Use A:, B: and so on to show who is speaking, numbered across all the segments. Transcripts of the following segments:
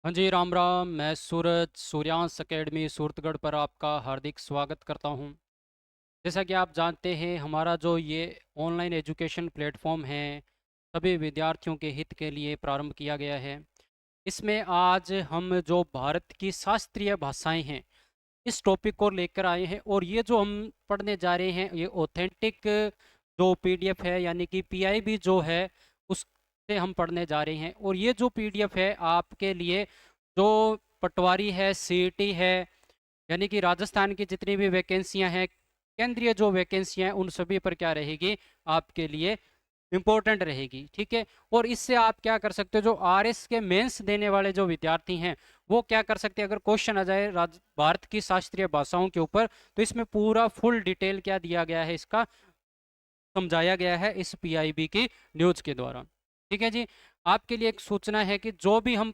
A: हाँ जी, राम राम। मैं सूरज सूर्यांश एकेडमी सूरतगढ़ पर आपका हार्दिक स्वागत करता हूँ। जैसा कि आप जानते हैं, हमारा जो ये ऑनलाइन एजुकेशन प्लेटफॉर्म है, सभी विद्यार्थियों के हित के लिए प्रारंभ किया गया है। इसमें आज हम जो भारत की शास्त्रीय भाषाएं हैं, इस टॉपिक को लेकर आए हैं। और ये जो हम पढ़ने जा रहे हैं, ये ऑथेंटिक जो पीडीएफ है, यानी कि पीआईबी जो है, उससे हम पढ़ने जा रहे हैं। और ये जो पीडीएफ है आपके लिए, जो पटवारी है, सीईटी है, यानी कि राजस्थान की जितनी भी वैकेंसियां हैं, केंद्रीय जो वैकेंसियां हैं, उन सभी पर क्या रहेगी, आपके लिए इम्पोर्टेंट रहेगी। ठीक है। और इससे आप क्या कर सकते हो, जो आरएस के मेंस देने वाले जो विद्यार्थी हैं, वो क्या कर सकते हैं, अगर क्वेश्चन आ जाए भारत की शास्त्रीय भाषाओं के ऊपर, तो इसमें पूरा फुल डिटेल क्या दिया गया है, इसका समझाया गया है इस पीआईबी की न्यूज के द्वारा। ठीक है जी। आपके लिए एक सूचना है कि जो भी हम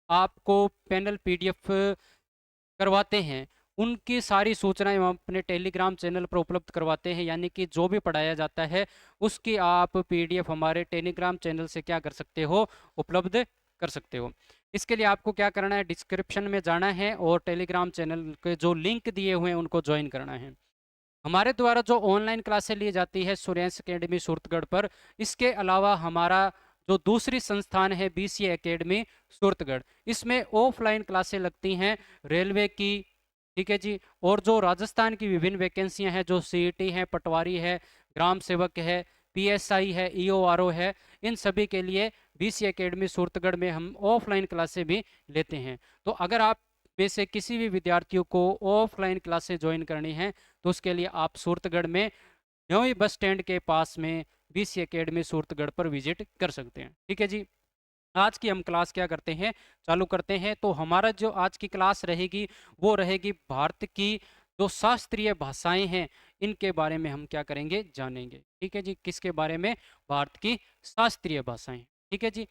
A: आपको पैनल पीडीएफ करवाते हैं, उनकी सारी सूचनाएं हम अपने टेलीग्राम चैनल पर उपलब्ध करवाते हैं। यानी कि जो भी पढ़ाया जाता है, उसकी आप पीडीएफ हमारे टेलीग्राम चैनल से क्या कर सकते हो, उपलब्ध कर सकते हो। इसके लिए आपको क्या करना है, डिस्क्रिप्शन में जाना है और टेलीग्राम चैनल के जो लिंक दिए हुए हैं, उनको ज्वाइन करना है। हमारे द्वारा जो ऑनलाइन क्लासें ली जाती है सूर्यांश एकेडमी सूरतगढ़ पर, इसके अलावा हमारा जो दूसरी संस्थान है बीसीए एकेडमी सूरतगढ़, इसमें ऑफलाइन क्लासें लगती हैं रेलवे की। ठीक है जी। और जो राजस्थान की विभिन्न वैकेंसियां हैं, जो सीईटी है, पटवारी है, ग्राम सेवक है, पीएसआई है, ईओआरओ है, इन सभी के लिए बीसीए एकेडमी सूरतगढ़ में हम ऑफलाइन क्लासें भी लेते हैं। तो अगर आप में से किसी भी विद्यार्थियों को ऑफलाइन क्लासेस ज्वाइन करनी है, तो उसके लिए आप सूरतगढ़ में न्योई बस स्टैंड के पास में बीसी एकेडमी सूरतगढ़ पर विजिट कर सकते हैं। ठीक है जी। आज की हम क्लास क्या करते हैं, चालू करते हैं। तो हमारा जो आज की क्लास रहेगी, वो रहेगी भारत की जो शास्त्रीय भाषाएं हैं, इनके बारे में हम क्या करेंगे, जानेंगे। ठीक है जी। किसके बारे में, भारत की शास्त्रीय भाषाएं। ठीक है जी।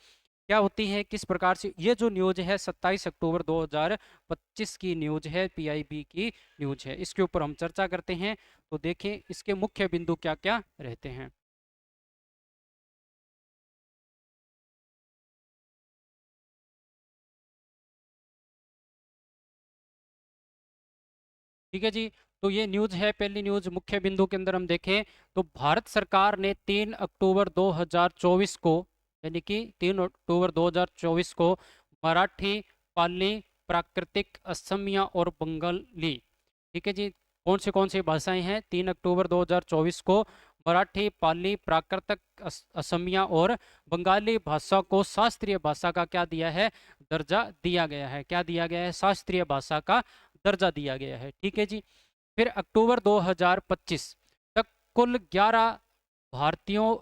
A: क्या होती है, किस प्रकार से, ये जो न्यूज है 27 अक्टूबर 2025 की न्यूज है, पीआईबी की न्यूज है, इसके ऊपर हम चर्चा करते हैं। तो देखें इसके मुख्य बिंदु क्या क्या रहते हैं। ठीक है जी। तो ये न्यूज है, पहली न्यूज मुख्य बिंदु के अंदर हम देखें, तो भारत सरकार ने 3 अक्टूबर 2024 को, यानी कि 3 अक्टूबर 2024 को मराठी, पाली, प्राकृतिक, असमिया और बंगाली, ठीक है जी, कौन सी भाषाएं हैं, 3 अक्टूबर 2024 को मराठी, पाली, प्राकृतिक, असमिया और बंगाली भाषा को शास्त्रीय भाषा का क्या दिया है, दर्जा दिया गया है। क्या दिया गया है, शास्त्रीय भाषा का दर्जा दिया गया है। ठीक है जी। फिर अक्टूबर 2025 तक कुल 11 भारतीयों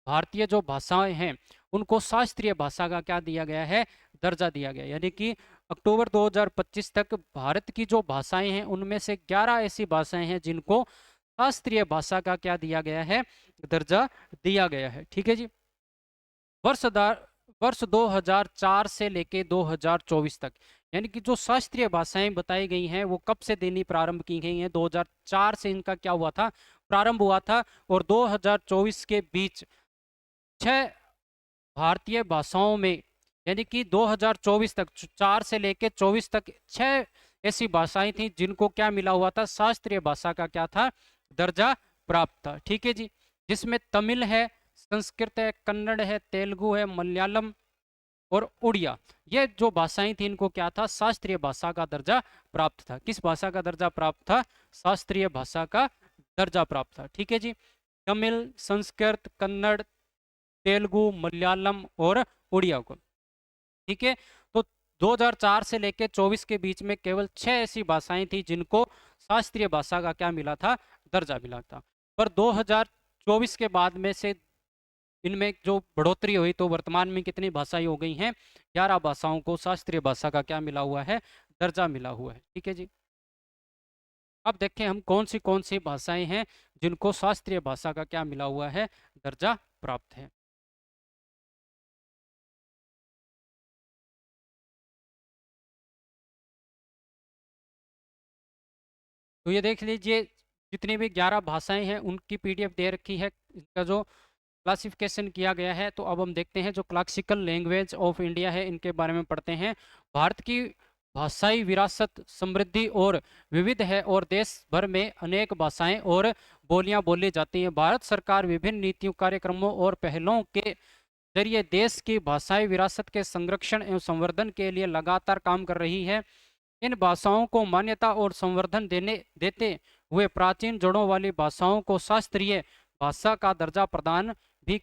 A: भारतीय जो भाषाएं हैं, उनको शास्त्रीय भाषा का क्या दिया गया है, दर्जा दिया गया। यानी कि अक्टूबर 2025 तक भारत की जो भाषाएं हैं, उनमें से 11 ऐसी भाषाएं हैं जिनको शास्त्रीय भाषा का क्या दिया गया है, दर्जा दिया गया है। ठीक है जी। वर्ष वर्ष 2004 से लेके 2024 तक, यानी कि जो शास्त्रीय भाषाएं बताई गई हैं, वो कब से देनी प्रारंभ की गई हैं, 2004 से इनका क्या हुआ था, प्रारंभ हुआ था। और 2024 के बीच 6 भारतीय भाषाओं में, यानी कि 2024 तक, 4 से लेके 24 तक 6 ऐसी भाषाएं थी जिनको क्या मिला हुआ था, शास्त्रीय भाषा का क्या था, दर्जा प्राप्त था। ठीक है जी। जिसमें तमिल है, संस्कृत है, कन्नड़ है, तेलुगु है, मलयालम और उड़िया, ये जो भाषाएं थी, इनको क्या था, शास्त्रीय भाषा का दर्जा प्राप्त था। किस भाषा का दर्जा प्राप्त था, शास्त्रीय भाषा का दर्जा प्राप्त था। ठीक है जी। तमिल, संस्कृत, कन्नड़, तेलुगु, मलयालम और उड़िया को। ठीक है। तो 2004 से लेकर 24 के बीच में केवल 6 ऐसी भाषाएं थी जिनको शास्त्रीय भाषा का क्या मिला था, दर्जा मिला था। पर 2024 के बाद में से इनमें जो बढ़ोतरी हुई, तो वर्तमान में कितनी भाषाएं हो गई हैं, 11 भाषाओं को शास्त्रीय भाषा का क्या मिला हुआ है, दर्जा मिला हुआ है। ठीक है जी। अब देखें हम कौन सी भाषाएं हैं जिनको शास्त्रीय भाषा का क्या मिला हुआ है, दर्जा प्राप्त है। तो ये देख लीजिए, जितनी भी 11 भाषाएं हैं, उनकी पीडीएफ दे रखी है। इनका जो क्लासिफिकेशन किया गया है। तो अब हम देखते हैं जो क्लासिकल लैंग्वेज ऑफ इंडिया है इनके बारे में पढ़ते हैं। भारत की भाषाई विरासत समृद्धि और विविध है और देश भर में अनेक भाषाएं और बोलियां बोली जाती हैं। भारत सरकार विभिन्न नीतियों, कार्यक्रमों और पहलों के जरिए देश की भाषाई विरासत के संरक्षण एवं संवर्धन के लिए लगातार काम कर रही है। इन भाषाओं को मान्यता और संवर्धन देते हुए प्राचीन जड़ों वाली भाषाओं को शास्त्रीय भाषा का दर्जा प्रदान भी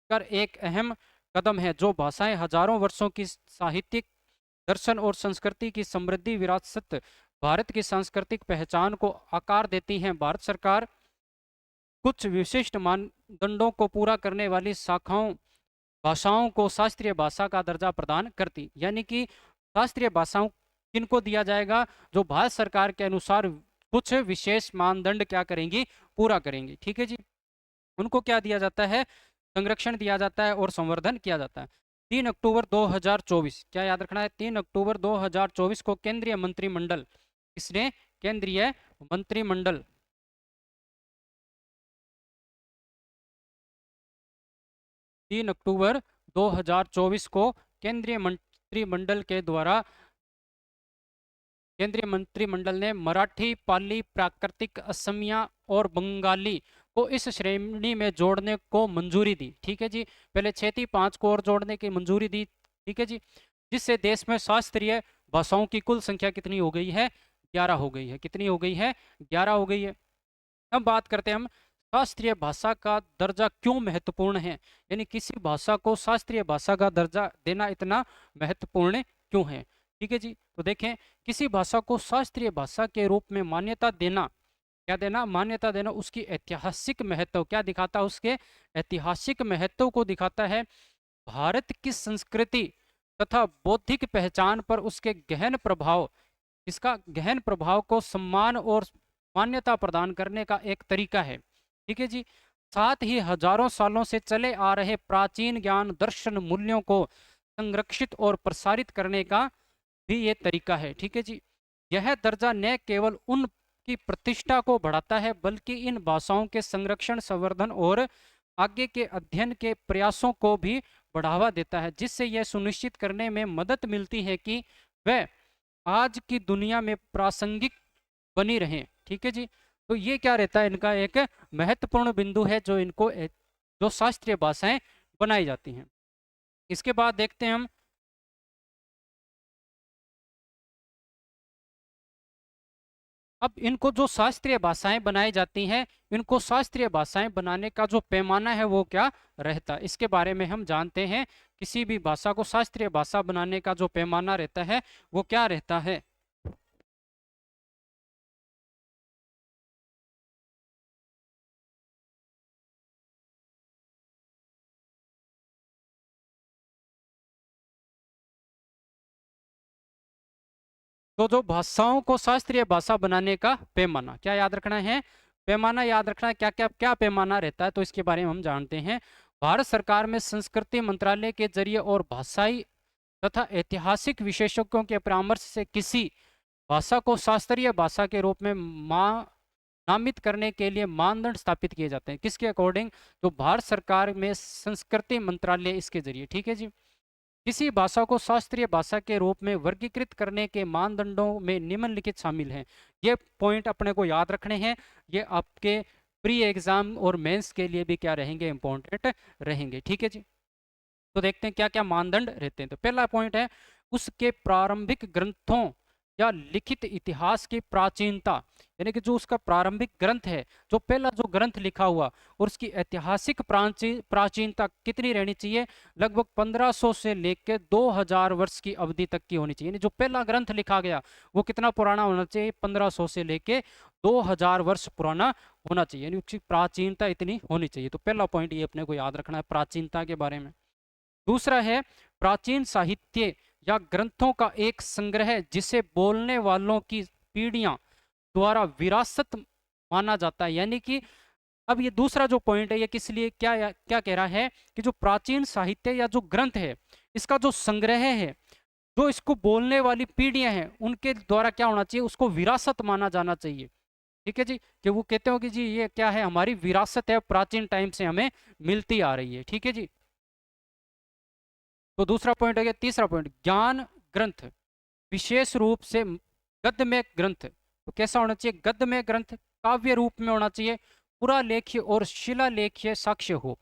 A: कर एक अहम कदम है। जो भाषाएं हजारों वर्षों की साहित्यिक, दर्शन और संस्कृति की समृद्धि विरासत भारत की सांस्कृतिक पहचान को आकार देती हैं। भारत सरकार कुछ विशिष्ट मानदंडों को पूरा करने वाली शाखाओं भाषाओं को शास्त्रीय भाषा का दर्जा प्रदान करती, यानी कि शास्त्रीय भाषाओं किनको दिया जाएगा, जो भारत सरकार के अनुसार कुछ विशेष मानदंड क्या करेंगी, पूरा करेंगी। ठीक है जी, उनको क्या दिया जाता है, संरक्षण दिया जाता है और संवर्धन किया जाता है। 3 अक्टूबर 2024, क्या याद रखना है, 3 अक्टूबर 2024 को केंद्रीय मंत्रिमंडल, इसने केंद्रीय मंत्रिमंडल 3 अक्टूबर 2024 को केंद्रीय मंत्रिमंडल के द्वारा केंद्रीय मंत्रिमंडल ने मराठी, पाली, प्राकृतिक, असमिया और बंगाली को इस श्रेणी में जोड़ने को मंजूरी दी। ठीक है जी, पहले 6 थी, 5 को और जोड़ने की मंजूरी दी। ठीक है जी, जिससे देश में शास्त्रीय भाषाओं की कुल संख्या कितनी हो गई है, 11 हो गई है। कितनी हो गई है, 11 हो गई है। अब बात करते हैं हम शास्त्रीय भाषा का दर्जा क्यों महत्वपूर्ण है, यानी किसी भाषा को शास्त्रीय भाषा का दर्जा देना इतना महत्वपूर्ण क्यों है। ठीक है जी, तो देखें, किसी भाषा को शास्त्रीय भाषा के रूप में मान्यता देना, क्या देना, मान्यता देना, उसकी ऐतिहासिक महत्व क्या दिखाता है, उसके ऐतिहासिक महत्व को दिखाता है। भारत की संस्कृति तथा बौद्धिक पहचान पर उसके गहन प्रभाव, इसका गहन प्रभाव को सम्मान और मान्यता प्रदान करने का एक तरीका है। ठीक है जी, साथ ही हजारों सालों से चले आ रहे प्राचीन ज्ञान, दर्शन, मूल्यों को संरक्षित और प्रसारित करने का भी ये तरीका है। ठीक है जी, यह दर्जा न केवल उनकी प्रतिष्ठा को बढ़ाता है बल्कि इन भाषाओं के संरक्षण, संवर्धन और आगे के अध्ययन के प्रयासों को भी बढ़ावा देता है, जिससे यह सुनिश्चित करने में मदद मिलती है कि वह आज की दुनिया में प्रासंगिक बनी रहें। ठीक है जी, तो ये क्या रहता है, इनका एक महत्वपूर्ण बिंदु है जो इनको जो शास्त्रीय भाषाएं बनाई जाती हैं। इसके बाद देखते हैं हम अब इनको जो शास्त्रीय भाषाएं बनाई जाती हैं, इनको शास्त्रीय भाषाएं बनाने का जो पैमाना है वो क्या रहता है, इसके बारे में हम जानते हैं। किसी भी भाषा को शास्त्रीय भाषा बनाने का जो पैमाना रहता है वो क्या रहता है। तो जो भाषाओं को शास्त्रीय भाषा बनाने का पैमाना क्या याद रखना है, पैमाना याद रखना है, क्या क्या क्या पैमाना रहता है, तो इसके बारे में हम जानते हैं। भारत सरकार में संस्कृति मंत्रालय के जरिए और भाषाई तथा ऐतिहासिक विशेषज्ञों के परामर्श से किसी भाषा को शास्त्रीय भाषा के रूप में नामित करने के लिए मानदंड स्थापित किए जाते हैं। किसके अकॉर्डिंग, जो भारत सरकार में संस्कृति मंत्रालय, इसके जरिए। ठीक है जी, किसी भाषा को शास्त्रीय भाषा के रूप में वर्गीकृत करने के मानदंडों में निम्नलिखित शामिल हैं। ये पॉइंट अपने को याद रखने हैं, ये आपके प्री एग्जाम और मेंस के लिए भी क्या रहेंगे, इंपॉर्टेंट रहेंगे। ठीक है जी, तो देखते हैं क्या क्या मानदंड रहते हैं। तो पहला पॉइंट है उसके प्रारंभिक ग्रंथों या लिखित इतिहास की प्राचीनता, यानी कि जो उसका प्रारंभिक ग्रंथ है, जो पहला जो ग्रंथ लिखा हुआ, और उसकी ऐतिहासिक प्राचीनता कितनी रहनी चाहिए, लगभग 1500 से लेकर 2000 वर्ष की अवधि तक की होनी चाहिए। यानी जो पहला ग्रंथ लिखा गया वो कितना पुराना होना चाहिए, 1500 से लेकर 2000 वर्ष पुराना होना चाहिए, यानी उसकी प्राचीनता इतनी होनी चाहिए। तो पहला पॉइंट ये अपने को याद रखना है प्राचीनता के बारे में। दूसरा है प्राचीन साहित्य या ग्रंथों का एक संग्रह जिसे बोलने वालों की पीढ़ियां द्वारा विरासत माना जाता है। यानी कि अब ये दूसरा जो पॉइंट है ये किस लिए क्या क्या कह रहा है कि जो प्राचीन साहित्य या जो ग्रंथ है, इसका जो संग्रह है, जो इसको बोलने वाली पीढ़ियां हैं उनके द्वारा क्या होना चाहिए, उसको विरासत माना जाना चाहिए। ठीक है जी, कि वो कहते हो कि जी ये क्या है, हमारी विरासत है, प्राचीन टाइम से हमें मिलती आ रही है। ठीक है जी, तो दूसरा पॉइंट हो गया। तीसरा पॉइंट, ज्ञान ग्रंथ, विशेष रूप से गद्यमय ग्रंथ। तो कैसा होना चाहिए? गद्यमय ग्रंथ काव्य रूप में होना चाहिए, पुरालेख्य और शिलालेख्य साक्ष्य हो।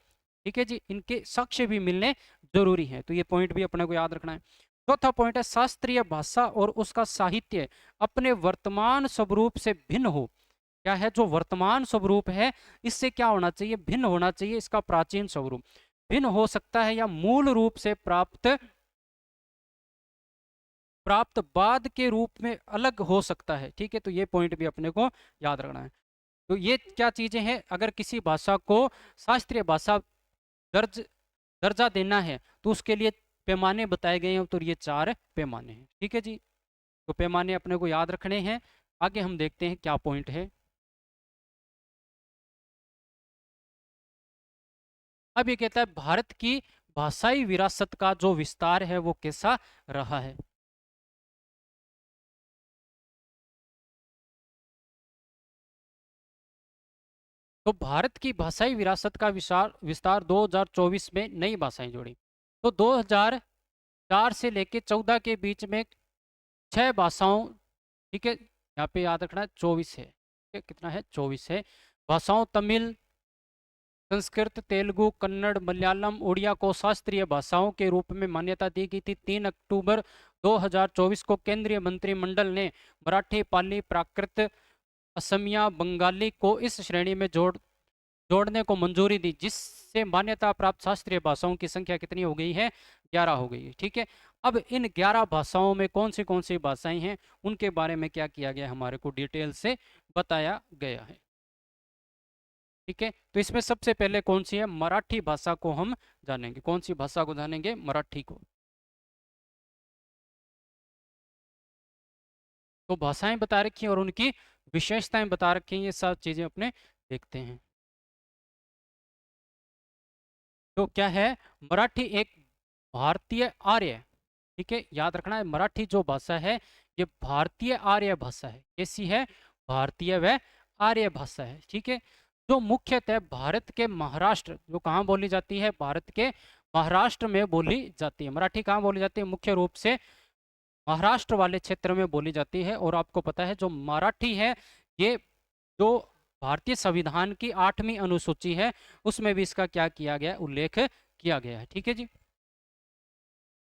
A: ठीक है जी, इनके साक्ष्य भी मिलने जरूरी है, तो ये पॉइंट भी अपने को याद रखना है। चौथा पॉइंट है, शास्त्रीय भाषा और उसका साहित्य अपने वर्तमान स्वरूप से भिन्न हो। क्या है? जो वर्तमान स्वरूप है इससे क्या होना चाहिए? भिन्न होना चाहिए, इसका प्राचीन स्वरूप भिन्न हो सकता है या मूल रूप से प्राप्त प्राप्त बाद के रूप में अलग हो सकता है। ठीक है, तो ये पॉइंट भी अपने को याद रखना है। तो ये क्या चीजें हैं? अगर किसी भाषा को शास्त्रीय भाषा दर्ज दर्जा देना है तो उसके लिए पैमाने बताए गए हैं, तो ये 4 पैमाने हैं। ठीक है जी, तो पैमाने अपने को याद रखने हैं। आगे हम देखते हैं क्या पॉइंट है। अब ये कहता है भारत की भाषाई विरासत का जो विस्तार है वो कैसा रहा है। तो भारत की भाषाई विरासत का विस्तार विस्तार 2024 में नई भाषाएं जोड़ी। तो 2004 से लेके 14 के बीच में 6 भाषाओं, ठीक है, यहाँ पे याद रखना है 24 है। ठीक है, कितना है? 24 है भाषाओं। तमिल, संस्कृत, तेलुगु, कन्नड़, मलयालम, उड़िया को शास्त्रीय भाषाओं के रूप में मान्यता दी गई थी। 3 अक्टूबर 2024 को केंद्रीय मंत्रिमंडल ने मराठी, पाली, प्राकृत, असमिया, बंगाली को इस श्रेणी में जोड़ने को मंजूरी दी, जिससे मान्यता प्राप्त शास्त्रीय भाषाओं की संख्या कितनी हो गई है? 11 हो गई है। ठीक है, अब इन 11 भाषाओं में कौन सी भाषाएं हैं उनके बारे में क्या किया गया, हमारे को डिटेल से बताया गया है। ठीक है, तो इसमें सबसे पहले कौन सी है? मराठी भाषा को हम जानेंगे। कौन सी भाषा को जानेंगे? मराठी को। तो भाषाएं बता रखी हैं और उनकी विशेषताएं बता रखी हैं, ये सब चीजें अपने देखते हैं। तो क्या है? मराठी एक भारतीय आर्य, ठीक है, याद रखना है, मराठी जो भाषा है ये भारतीय आर्य भाषा है। कैसी है? भारतीय व आर्य भाषा है। ठीक है, जो मुख्यतः भारत के महाराष्ट्र, जो कहाँ बोली जाती है? भारत के महाराष्ट्र में बोली जाती है। मराठी कहाँ बोली जाती है? मुख्य रूप से महाराष्ट्र वाले क्षेत्र में बोली जाती है। और आपको पता है जो मराठी है ये, जो भारतीय संविधान की 8वीं अनुसूची है उसमें भी इसका क्या किया गया? उल्लेख किया गया है। ठीक है जी,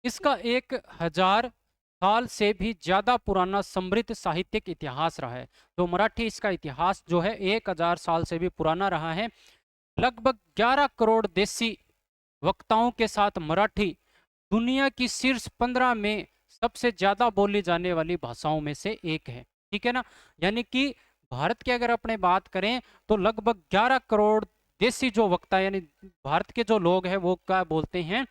A: इसका 1000 साल से भी ज्यादा पुराना समृद्ध साहित्यिक इतिहास रहा है। तो मराठी, इसका इतिहास जो है 1000 साल से भी पुराना रहा है। लगभग 11 करोड़ देसी वक्ताओं के साथ मराठी दुनिया की शीर्ष 15 में सबसे ज्यादा बोली जाने वाली भाषाओं में से एक है। ठीक है ना, यानी कि भारत की अगर अपने बात करें तो लगभग 11 करोड़ देसी जो वक्ता, यानी भारत के जो लोग हैं वो क्या बोलते हैं?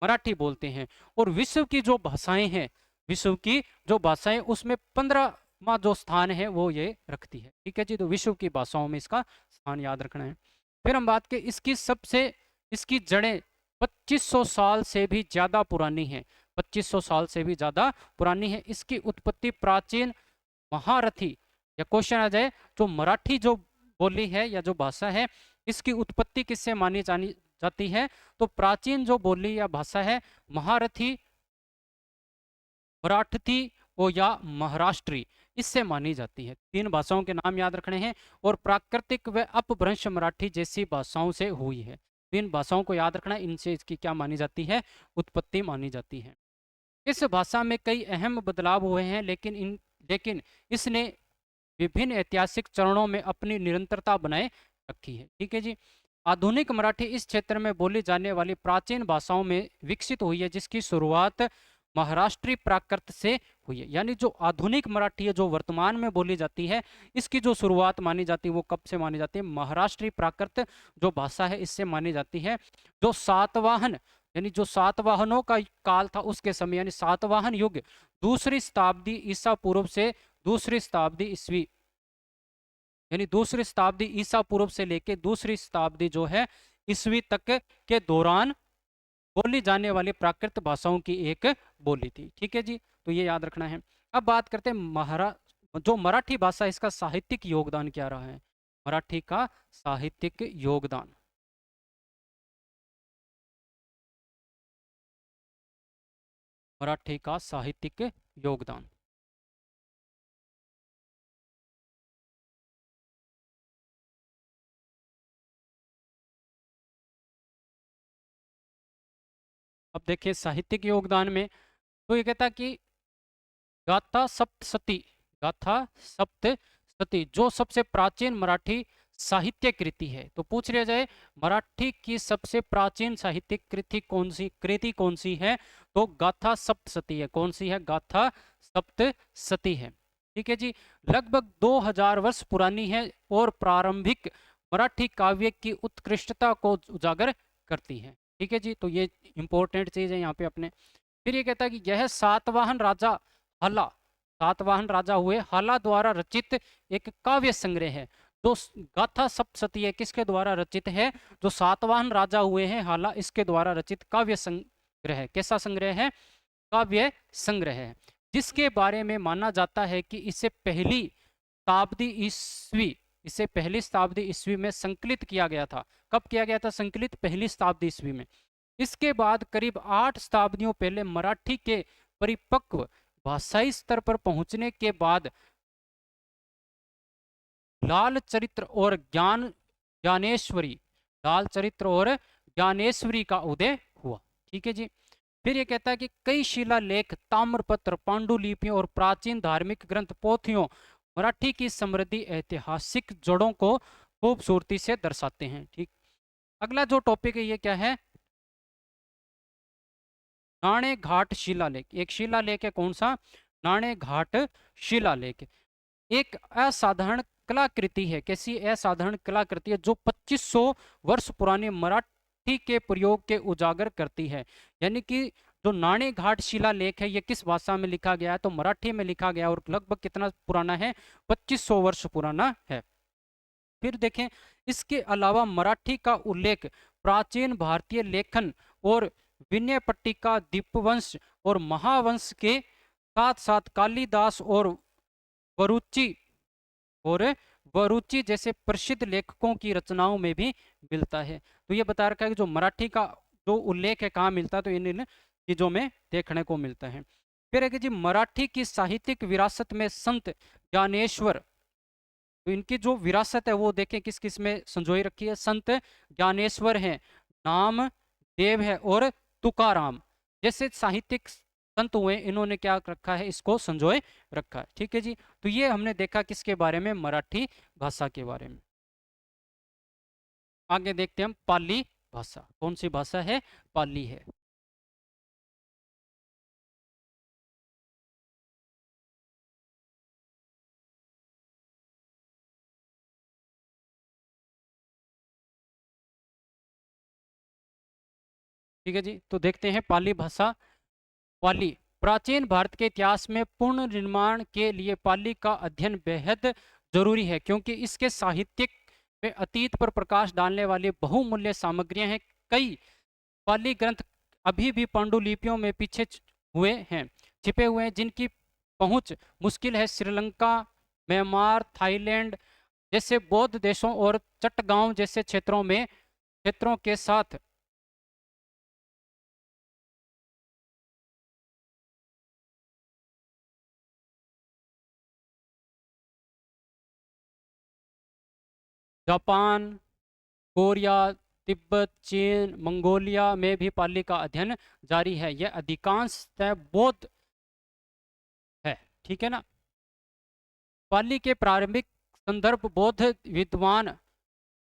A: मराठी बोलते हैं। और विश्व की जो भाषाएं हैं, विश्व की जो भाषाएं उसमें 15वां जो स्थान है वो ये रखती है। ठीक है जी, तो विश्व की भाषाओं में इसका स्थान याद रखना है। फिर हम बात करें इसकी जड़ें 2500 साल से भी ज्यादा पुरानी है। 2500 साल से भी ज्यादा पुरानी है। इसकी उत्पत्ति प्राचीन महारथी, या क्वेश्चन आ जाए जो मराठी जो बोली है या जो भाषा है इसकी उत्पत्ति किससे मानी जानी जाती है? तो प्राचीन जो बोली या भाषा है महारथी, मराठी और या महाराष्ट्री, इससे मानी जाती है। 3 भाषाओं के नाम याद रखने हैं। और प्राकृतिक व अपभ्रंश मराठी जैसी भाषाओं से हुई है। 3 भाषाओं को याद रखना है, इनसे इसकी क्या मानी जाती है? उत्पत्ति मानी जाती है। इस भाषा में कई अहम बदलाव हुए हैं, लेकिन इसने विभिन्न ऐतिहासिक चरणों में अपनी निरंतरता बनाए रखी है। ठीक है जी, आधुनिक मराठी इस क्षेत्र में बोली जाने वाली प्राचीन भाषाओं में विकसित हुई है, जिसकी शुरुआत महाराष्ट्री प्राकृत से हुई है। यानी जो आधुनिक मराठी है जो वर्तमान में बोली जाती है, इसकी जो शुरुआत मानी जाती है वो कब से मानी जाती है? महाराष्ट्री प्राकृत जो भाषा है इससे मानी जाती है। जो सातवाहन, यानी जो सातवाहनों का काल था उसके समय, यानी सातवाहन युग, दूसरी शताब्दी ईसा पूर्व से दूसरी शताब्दी ईस्वी, यानी दूसरी शताब्दी ईसा पूर्व से लेके दूसरी शताब्दी जो है ईस्वी तक के दौरान बोली जाने वाली प्राकृत भाषाओं की एक बोली थी। ठीक है जी, तो ये याद रखना है। अब बात करते हैं जो मराठी भाषा, इसका साहित्यिक योगदान क्या रहा है? मराठी का साहित्यिक योगदान, मराठी का साहित्यिक योगदान। अब देखिए साहित्यिक योगदान में तो ये कहता कि गाथा सप्तशती, गाथा सप्तशती जो सबसे प्राचीन मराठी साहित्य कृति है। तो पूछ लिया जाए मराठी की सबसे प्राचीन साहित्यिक कृति कौन सी है, तो गाथा सप्तशती है। कौन सी है? गाथा सप्तशती है। ठीक है जी। लगभग 2000 वर्ष पुरानी है और प्रारंभिक मराठी काव्य की उत्कृष्टता को उजागर करती है। ठीक है जी। तो ये इंपॉर्टेंट चीज है यहाँ पे अपने। फिर ये कहता है कि यह सातवाहन राजा हला, सातवाहन राजा हुए हला द्वारा रचित एक काव्य संग्रह है। तो गाथा सप्तशती है किसके द्वारा रचित है? जो सातवाहन राजा हुए हैं हला, इसके द्वारा रचित काव्य संग्रह है। कैसा संग्रह है? काव्य संग्रह है, जिसके बारे में माना जाता है कि इसे पहली शताब्दी ईस्वी में संकलित किया गया था। कब किया गया था संकलित? पहली शताब्दी ईस्वी में। इसके बाद करीब 8 शताब्दियों पहले मराठी के परिपक्व भाषाई स्तर पर पहुंचने के बाद लाल चरित्र और ज्ञानेश्वरी, लाल चरित्र और ज्ञानेश्वरी का उदय हुआ। ठीक है जी। फिर ये कहता है कि कई शिलालेख, ताम्रपत्र, पांडुलिपियों और प्राचीन धार्मिक ग्रंथ पोथियों मराठी की समृद्धि ऐतिहासिक जड़ों को खूबसूरती से दर्शाते हैं। ठीक। अगला जो टॉपिक है ये क्या है? नाणे घाट शिलालेख। एक शिलालेख है, कौन सा? नाणे घाट शिलालेख। एक असाधारण कलाकृति है। कैसी असाधारण कलाकृति है? जो 2500 वर्ष पुराने मराठी के प्रयोग के उजागर करती है। यानी कि जो नाणे घाट शिलालेख है ये किस भाषा में लिखा गया है? तो मराठी में लिखा गया, और लगभग कितना पुराना है? 2500 वर्ष पुराना है। फिर देखें, इसके अलावा मराठी का उल्लेख प्राचीन भारतीय लेखन और विनय पट्टिका, दीपवंश और महावंश के साथ साथ कालिदास वरुचि और वरुचि जैसे प्रसिद्ध लेखकों की रचनाओं में भी मिलता है। तो ये बता रखा है कि जो मराठी का जो उल्लेख है कहाँ मिलता है? तो इन चीजों में देखने को मिलता है। फिर है कि जी मराठी की साहित्यिक विरासत में संत ज्ञानेश्वर, तो इनकी जो विरासत है वो देखें किस किस में संजोई रखी है। संत ज्ञानेश्वर है, नाम देव है और तुकाराम जैसे साहित्यिक संत हुए, इन्होंने क्या रखा है? इसको संजोए रखा है। ठीक है जी। तो ये हमने देखा किसके बारे में? मराठी भाषा के बारे में। आगे देखते हैं हम पाली भाषा। कौन सी भाषा है? पाली है। ठीक है जी। तो देखते हैं पाली भाषा। पाली प्राचीन भारत के इतिहास में पूर्ण निर्माण के लिए पाली का अध्ययन बेहद जरूरी है, क्योंकि इसके साहित्यिक में अतीत पर प्रकाश डालने वाली बहुमूल्य सामग्रियां हैं। कई पाली ग्रंथ अभी भी पांडुलिपियों में पीछे हुए हैं, छिपे हुए हैं, जिनकी पहुंच मुश्किल है। श्रीलंका, म्यांमार, थाईलैंड जैसे बौद्ध देशों और चट्टगांव जैसे क्षेत्रों के साथ जापान, कोरिया, तिब्बत, चीन, मंगोलिया में भी पाली का अध्ययन जारी है। यह अधिकांशतः बौद्ध है। ठीक है ना। पाली के प्रारंभिक संदर्भ बौद्ध विद्वान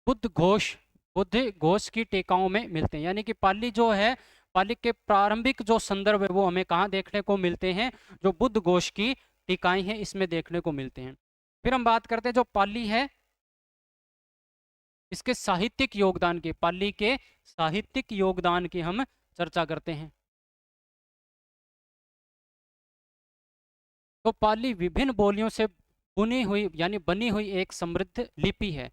A: बुद्ध घोष की टीकाओं में मिलते हैं। यानी कि पाली जो है, पाली के प्रारंभिक जो संदर्भ है वो हमें कहाँ देखने को मिलते हैं? जो बुद्ध घोष की टीकाएं हैं इसमें देखने को मिलते हैं। फिर हम बात करते हैं जो पाली है इसके साहित्यिक योगदान की, पाली के साहित्यिक योगदान की हम चर्चा करते हैं। तो पाली विभिन्न बोलियों से बुनी हुई यानी बनी हुई एक समृद्ध लिपि है।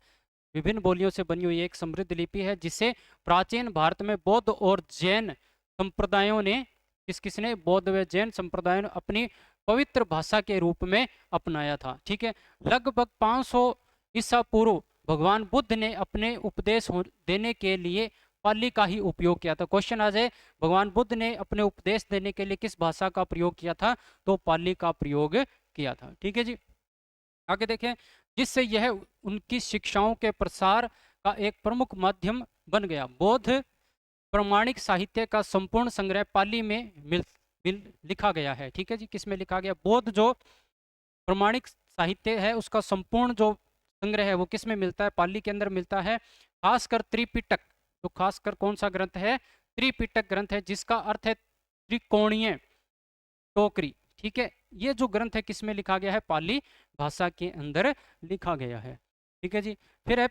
A: विभिन्न बोलियों से बनी हुई एक समृद्ध लिपि है, जिसे प्राचीन भारत में बौद्ध और जैन संप्रदायों ने, किस किसने? बौद्ध व जैन संप्रदायों ने अपनी पवित्र भाषा के रूप में अपनाया था। ठीक है, लगभग 500 ईसा पूर्व भगवान बुद्ध ने अपने उपदेश देने के लिए पाली का ही उपयोग किया था। क्वेश्चन आ जाए, भगवान बुद्ध ने अपने उपदेश देने के लिए किस भाषा का प्रयोग किया था? तो पाली का प्रयोग किया था। ठीक है जी, आगे देखें, जिससे यह उनकी शिक्षाओं के प्रसार का एक प्रमुख माध्यम बन गया। बौद्ध प्रमाणिक साहित्य का संपूर्ण संग्रह पाली में लिखा गया है। ठीक है जी, किस में लिखा गया? बौद्ध जो प्रमाणिक साहित्य है उसका संपूर्ण जो संग्रह है वो किस में मिलता है? पाली के अंदर मिलता है। खासकर त्रिपिटक, तो खासकर कौन सा ग्रंथ है? त्रिपिटक ग्रंथ है, जिसका अर्थ है त्रिकोणीय टोकरी। ठीक है, ये जो ग्रंथ है किस में लिखा गया है? पाली भाषा के अंदर लिखा गया है। ठीक है जी, फिर है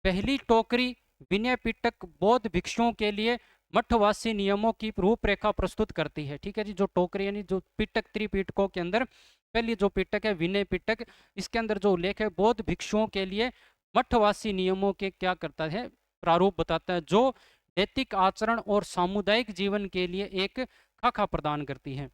A: पहली टोकरी विनय पिटक बौद्ध भिक्षुओं के लिए मठवासी नियमों की रूपरेखा प्रस्तुत करती है। ठीक है जी, जो टोकरी यानी जो पिटक, त्रिपिटकों के अंदर पहली जो पिटक है विनय पिटक, इसके अंदर जो उल्लेख है बौद्ध भिक्षुओं के लिए मठवासी नियमों के क्या करता है? प्रारूप बताता है, जो नैतिक आचरण और सामुदायिक जीवन के लिए एक खाका प्रदान करती है।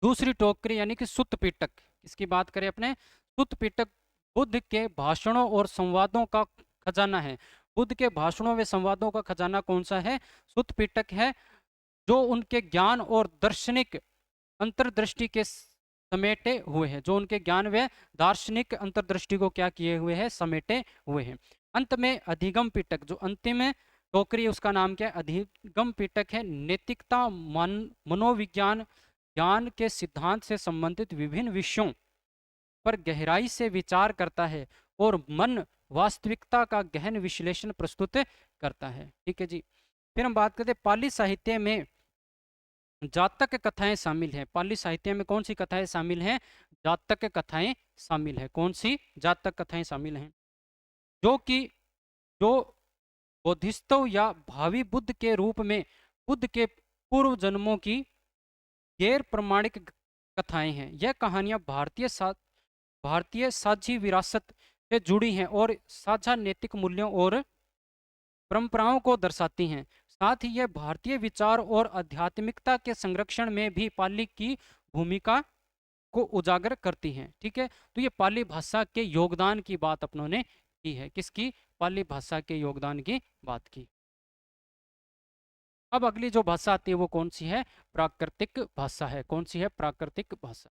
A: दूसरी टोकरी यानी कि सुत्त पिटक, इसकी बात करें अपने, सुत्त पिटक बुद्ध के भाषणों और संवादों का खजाना है। बुद्ध के भाषणों व संवादों का खजाना कौन सा है? सुत्त पिटक है, जो उनके ज्ञान और दार्शनिक अंतर्दृष्टि के समेटे हुए हैं, जो उनके ज्ञान व दार्शनिक अंतर्दृष्टि को क्या किए हुए हैं? समेटे हुए हैं। अंत में अधिगम पिटक, जो अंतिम टोकरी उसका नाम क्या है? अधिगम पिटक है, नैतिकता, मनोविज्ञान, ज्ञान के सिद्धांत से संबंधित विभिन्न विषयों पर गहराई से विचार करता है और मन वास्तविकता का गहन विश्लेषण प्रस्तुत करता है। ठीक है जी, फिर हम बात करते हैं पाली साहित्य में जातक कथाएं शामिल हैं। पाली साहित्य में कौन सी कथाएं शामिल हैं? जातक कथाएं शामिल है। कौन सी जातक कथाएं शामिल हैं? जो कि जो बोधिस्तव या भावी बुद्ध के रूप में बुद्ध के पूर्व जन्मों की गैर प्रमाणिक कथाएं हैं। यह कहानियां भारतीय साझी विरासत से जुड़ी हैं और साझा नैतिक मूल्यों और परंपराओं को दर्शाती हैं। साथ ही यह भारतीय विचार और आध्यात्मिकता के संरक्षण में भी पाली की भूमिका को उजागर करती हैं। ठीक है, तो ये पाली भाषा के योगदान की बात अपनों ने की है। किसकी? पाली भाषा के योगदान की बात की। अब अगली जो भाषा आती है वो कौन सी है? प्राकृतिक भाषा है। कौन सी है? प्राकृतिक भाषा।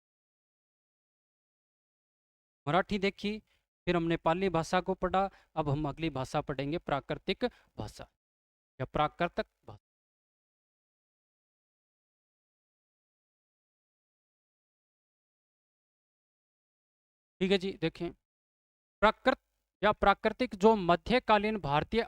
A: मराठी देखी, फिर हमने पाली भाषा को पढ़ा, अब हम अगली भाषा पढ़ेंगे प्राकृतिक भाषा या प्राकृतिक भाषा। ठीक है जी, देखें, प्राकृत या प्राकृतिक जो मध्यकालीन भारतीय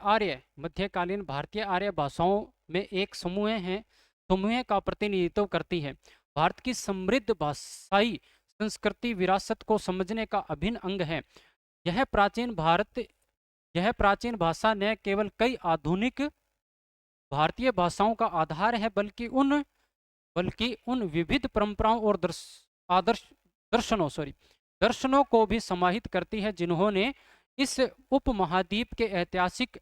A: आर्य भाषाओं में एक समूह का प्रतिनिधित्व करती है। भारत की समृद्ध भाषाई संस्कृति विरासत को समझने का अभिन्न अंग है। यह प्राचीन भारत यह प्राचीन भाषा न केवल कई आधुनिक भारतीय भाषाओं का आधार है, बल्कि उन विविध परंपराओं और आदर्श दर्शनों को भी समाहित करती है, जिन्होंने इस उपमहाद्वीप के ऐतिहासिक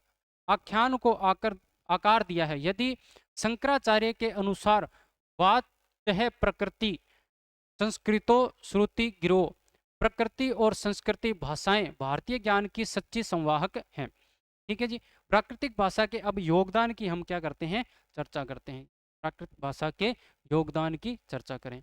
A: आख्यान को आकार दिया है। यदि शंकराचार्य के अनुसार बात है प्रकृति संस्कृतो श्रुति गिरो, प्रकृति और संस्कृति भाषाएं भारतीय ज्ञान की सच्ची संवाहक हैं। ठीक है जी, प्राकृतिक भाषा के अब योगदान की हम क्या करते हैं? चर्चा करते हैं। प्राकृतिक भाषा के योगदान की चर्चा करें।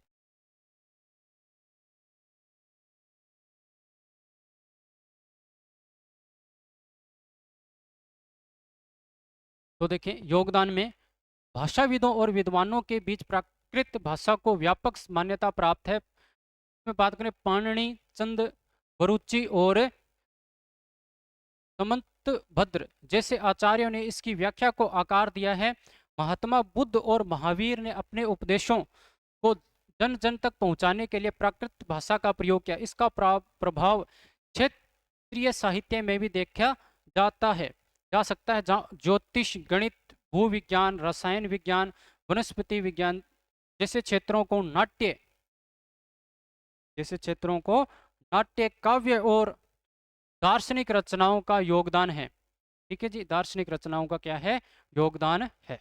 A: तो देखें, योगदान में भाषाविदों और विद्वानों के बीच प्राकृत भाषा को व्यापक मान्यता प्राप्त है। में बात करें पाणिनि, चंद बरुचि और समंत भद्र जैसे आचार्यों ने इसकी व्याख्या को आकार दिया है। महात्मा बुद्ध और महावीर ने अपने उपदेशों को जन जन तक पहुंचाने के लिए प्राकृत भाषा का प्रयोग किया। इसका प्रभाव क्षेत्रीय साहित्य में भी देखा जा सकता है, जहाँ ज्योतिष, गणित, भूविज्ञान, रसायन विज्ञान, वनस्पति विज्ञान जैसे क्षेत्रों को काव्य और दार्शनिक रचनाओं का योगदान है। ठीक है जी, दार्शनिक रचनाओं का क्या है? योगदान है।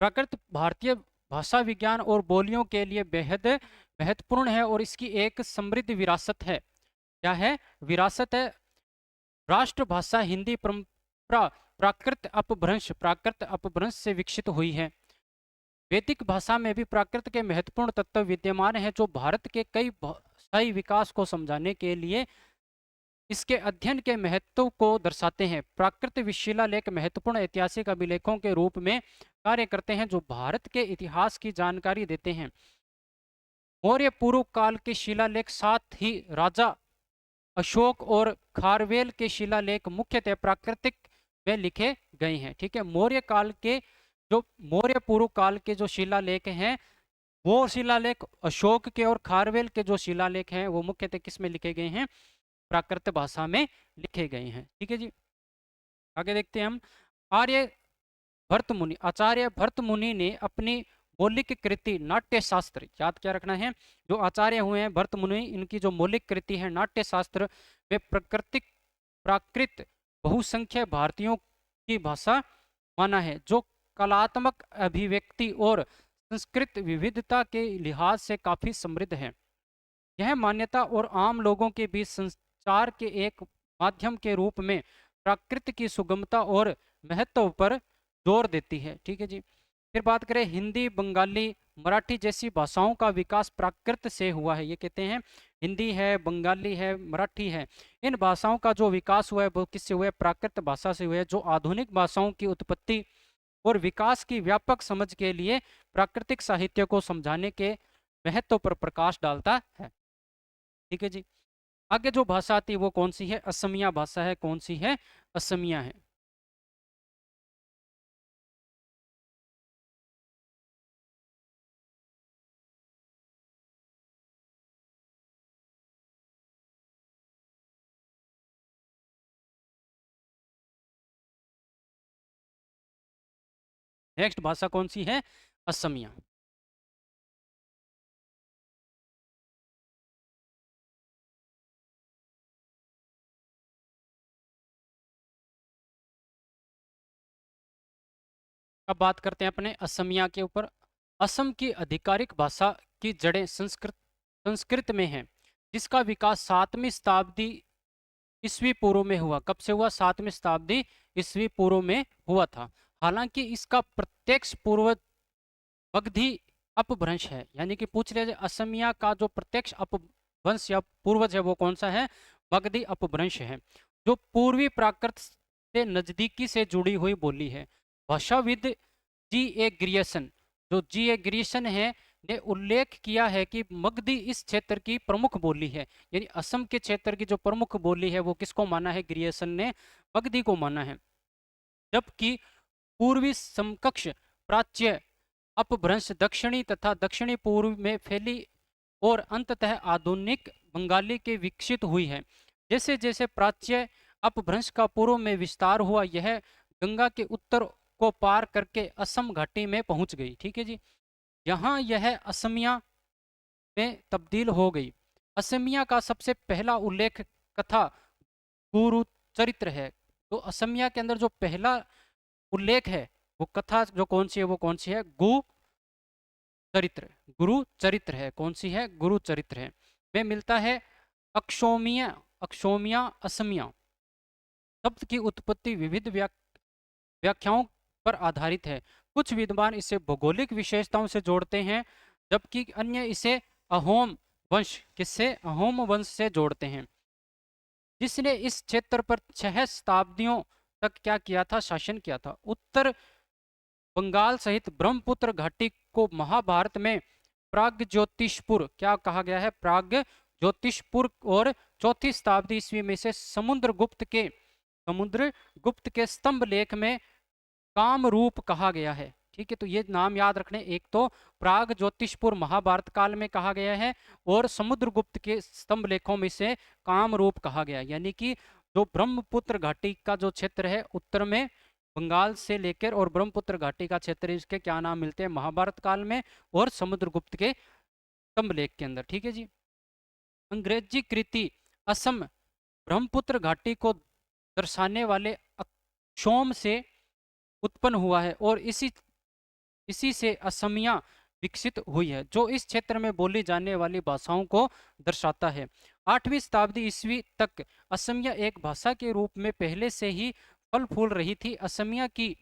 A: प्राकृत भारतीय भाषा विज्ञान और बोलियों के लिए बेहद महत्वपूर्ण है और इसकी एक समृद्ध विरासत है। क्या है? विरासत है। राष्ट्रभाषा हिंदी परंपरा प्राकृत अपभ्रंश से विकसित हुई है। वैदिक भाषा में भी प्राकृत के महत्वपूर्ण तत्व विद्यमान हैं जो भारत के कई भाषाई विकास को समझाने के लिए इसके अध्ययन के महत्व को दर्शाते हैं। प्राकृत शिलालेख महत्वपूर्ण ऐतिहासिक अभिलेखों के रूप में कार्य करते हैं जो भारत के इतिहास की जानकारी देते हैं। मौर्य पूर्व काल के शिलालेख साथ ही राजा अशोक और खारवेल के शिलालेख मुख्यतः प्राकृतिक में लिखे गए हैं। ठीक है, मौर्य पूर्व काल के जो शिलालेख हैं वो शिलालेख अशोक के और खारवेल के जो शिलालेख हैं वो मुख्यतः किस में लिखे गए हैं? प्राकृत भाषा में लिखे गए हैं। ठीक है जी, आगे देखते हैं हम। आर्य भरत मुनि आचार्य भरत मुनि ने अपनी मौलिक कृति नाट्य शास्त्र, याद क्या रखना है, जो आचार्य हुए हैं भरत मुनि, इनकी जो मौलिक कृति है नाट्य शास्त्र वे प्राकृत बहुसंख्य भारतीयों की भाषा माना है जो कलात्मक अभिव्यक्ति और संस्कृत विविधता के लिहाज से काफी समृद्ध है। यह मान्यता और आम लोगों के बीच संचार के एक माध्यम के रूप में प्राकृत की सुगमता और महत्व पर जोर देती है। ठीक है जी, फिर बात करें हिंदी, बंगाली, मराठी जैसी भाषाओं का विकास प्राकृत से हुआ है। ये कहते हैं हिंदी है, बंगाली है, मराठी है, इन भाषाओं का जो विकास हुआ है वो किससे हुआ है? प्राकृत भाषा से हुआ है, जो आधुनिक भाषाओं की उत्पत्ति और विकास की व्यापक समझ के लिए प्राकृतिक साहित्य को समझाने के महत्व पर प्रकाश डालता है। ठीक है जी, आगे जो भाषा आती है वो कौन सी है? असमिया भाषा है। कौन सी है? असमिया है। नेक्स्ट भाषा कौन सी है? असमिया। अब बात करते हैं अपने असमिया के ऊपर। असम की आधिकारिक भाषा की जड़ें संस्कृत में हैं, जिसका विकास 7वीं शताब्दी ईस्वी पूर्व में हुआ। कब से हुआ? 7वीं शताब्दी ईस्वी पूर्व में हुआ था। हालांकि इसका प्रत्यक्ष पूर्वज मगधी अपभ्रंश है। यानी कि पूछ लिया जाए असमिया का जो प्रत्यक्ष अपभ्रंश या पूर्वज है वो कौन सा है? मगधी अपभ्रंश है, जो पूर्वी प्राकृत से नजदीकी से जुड़ी हुई बोली है। भाषाविद जी. ए. ग्रियर्सन, जो जी. ए. ग्रियर्सन है, ने उल्लेख किया है कि मगधी इस क्षेत्र की प्रमुख बोली है। यानी असम के क्षेत्र की जो प्रमुख बोली है वो किसको माना है? ग्रियर्सन ने मगधी को माना है। जबकि पूर्वी समकक्ष प्राच्य अपभ्रंश दक्षिणी तथा दक्षिणी पूर्व में फैली और अंततः आधुनिक बंगाली के विकसित हुई है। जैसे जैसे प्राच्य अपभ्रंश का पूर्व में विस्तार हुआ, यह गंगा के उत्तर को पार करके असम घाटी में पहुंच गई। ठीक है जी, यहाँ यह असमिया में तब्दील हो गई। असमिया का सबसे पहला उल्लेख कथा गुरु चरित्र है। तो असमिया के अंदर जो पहला उल्लेख है वो कथा जो कौन सी है? वो कौन सी है? चरित्र गुरु चरित्र है। कौन सी है? गुरु चरित्र है। में मिलता है अक्षोमिया अक्षोमिया असमिया शब्द की उत्पत्ति विविध व्याख्याओं पर आधारित है। कुछ विद्वान इसे भौगोलिक विशेषताओं से जोड़ते हैं, जबकि अन्य इसे अहोम वंश किससे? अहोम वंश से जोड़ते हैं, जिसने इस क्षेत्र पर 6 शताब्दियों तक क्या किया था? शासन किया था। उत्तर बंगाल सहित ब्रह्मपुत्र घाटी को महाभारत में प्रागज्योतिषपुर क्या कहा गया है? प्रागज्योतिषपुर। और 4वीं शताब्दी ईस्वी में से समुद्रगुप्त के स्तंभ लेख में कामरूप कहा गया है। ठीक है, तो ये नाम याद रखने, एक तो प्राग ज्योतिषपुर महाभारत काल में कहा गया है और समुद्रगुप्त के स्तंभ लेखों में से कामरूप कहा गया। यानी कि जो ब्रह्मपुत्र घाटी का जो क्षेत्र है उत्तर में बंगाल से लेकर और ब्रह्मपुत्र घाटी का क्षेत्र, इसके क्या नाम मिलते हैं महाभारत काल में और समुद्रगुप्त के स्तंभ लेख के अंदर। ठीक है जी, अंग्रेजी कृति असम ब्रह्मपुत्र घाटी को दर्शाने वाले अक्षोम से उत्पन्न हुआ है और इसी इसी से असमिया विकसित हुई है, जो इस क्षेत्र में बोली जाने वाली भाषाओं को दर्शाता है। 8वीं शताब्दी ईस्वी तक असमिया एक भाषा के रूप में पहले से ही फल फूल रही थी। असमिया की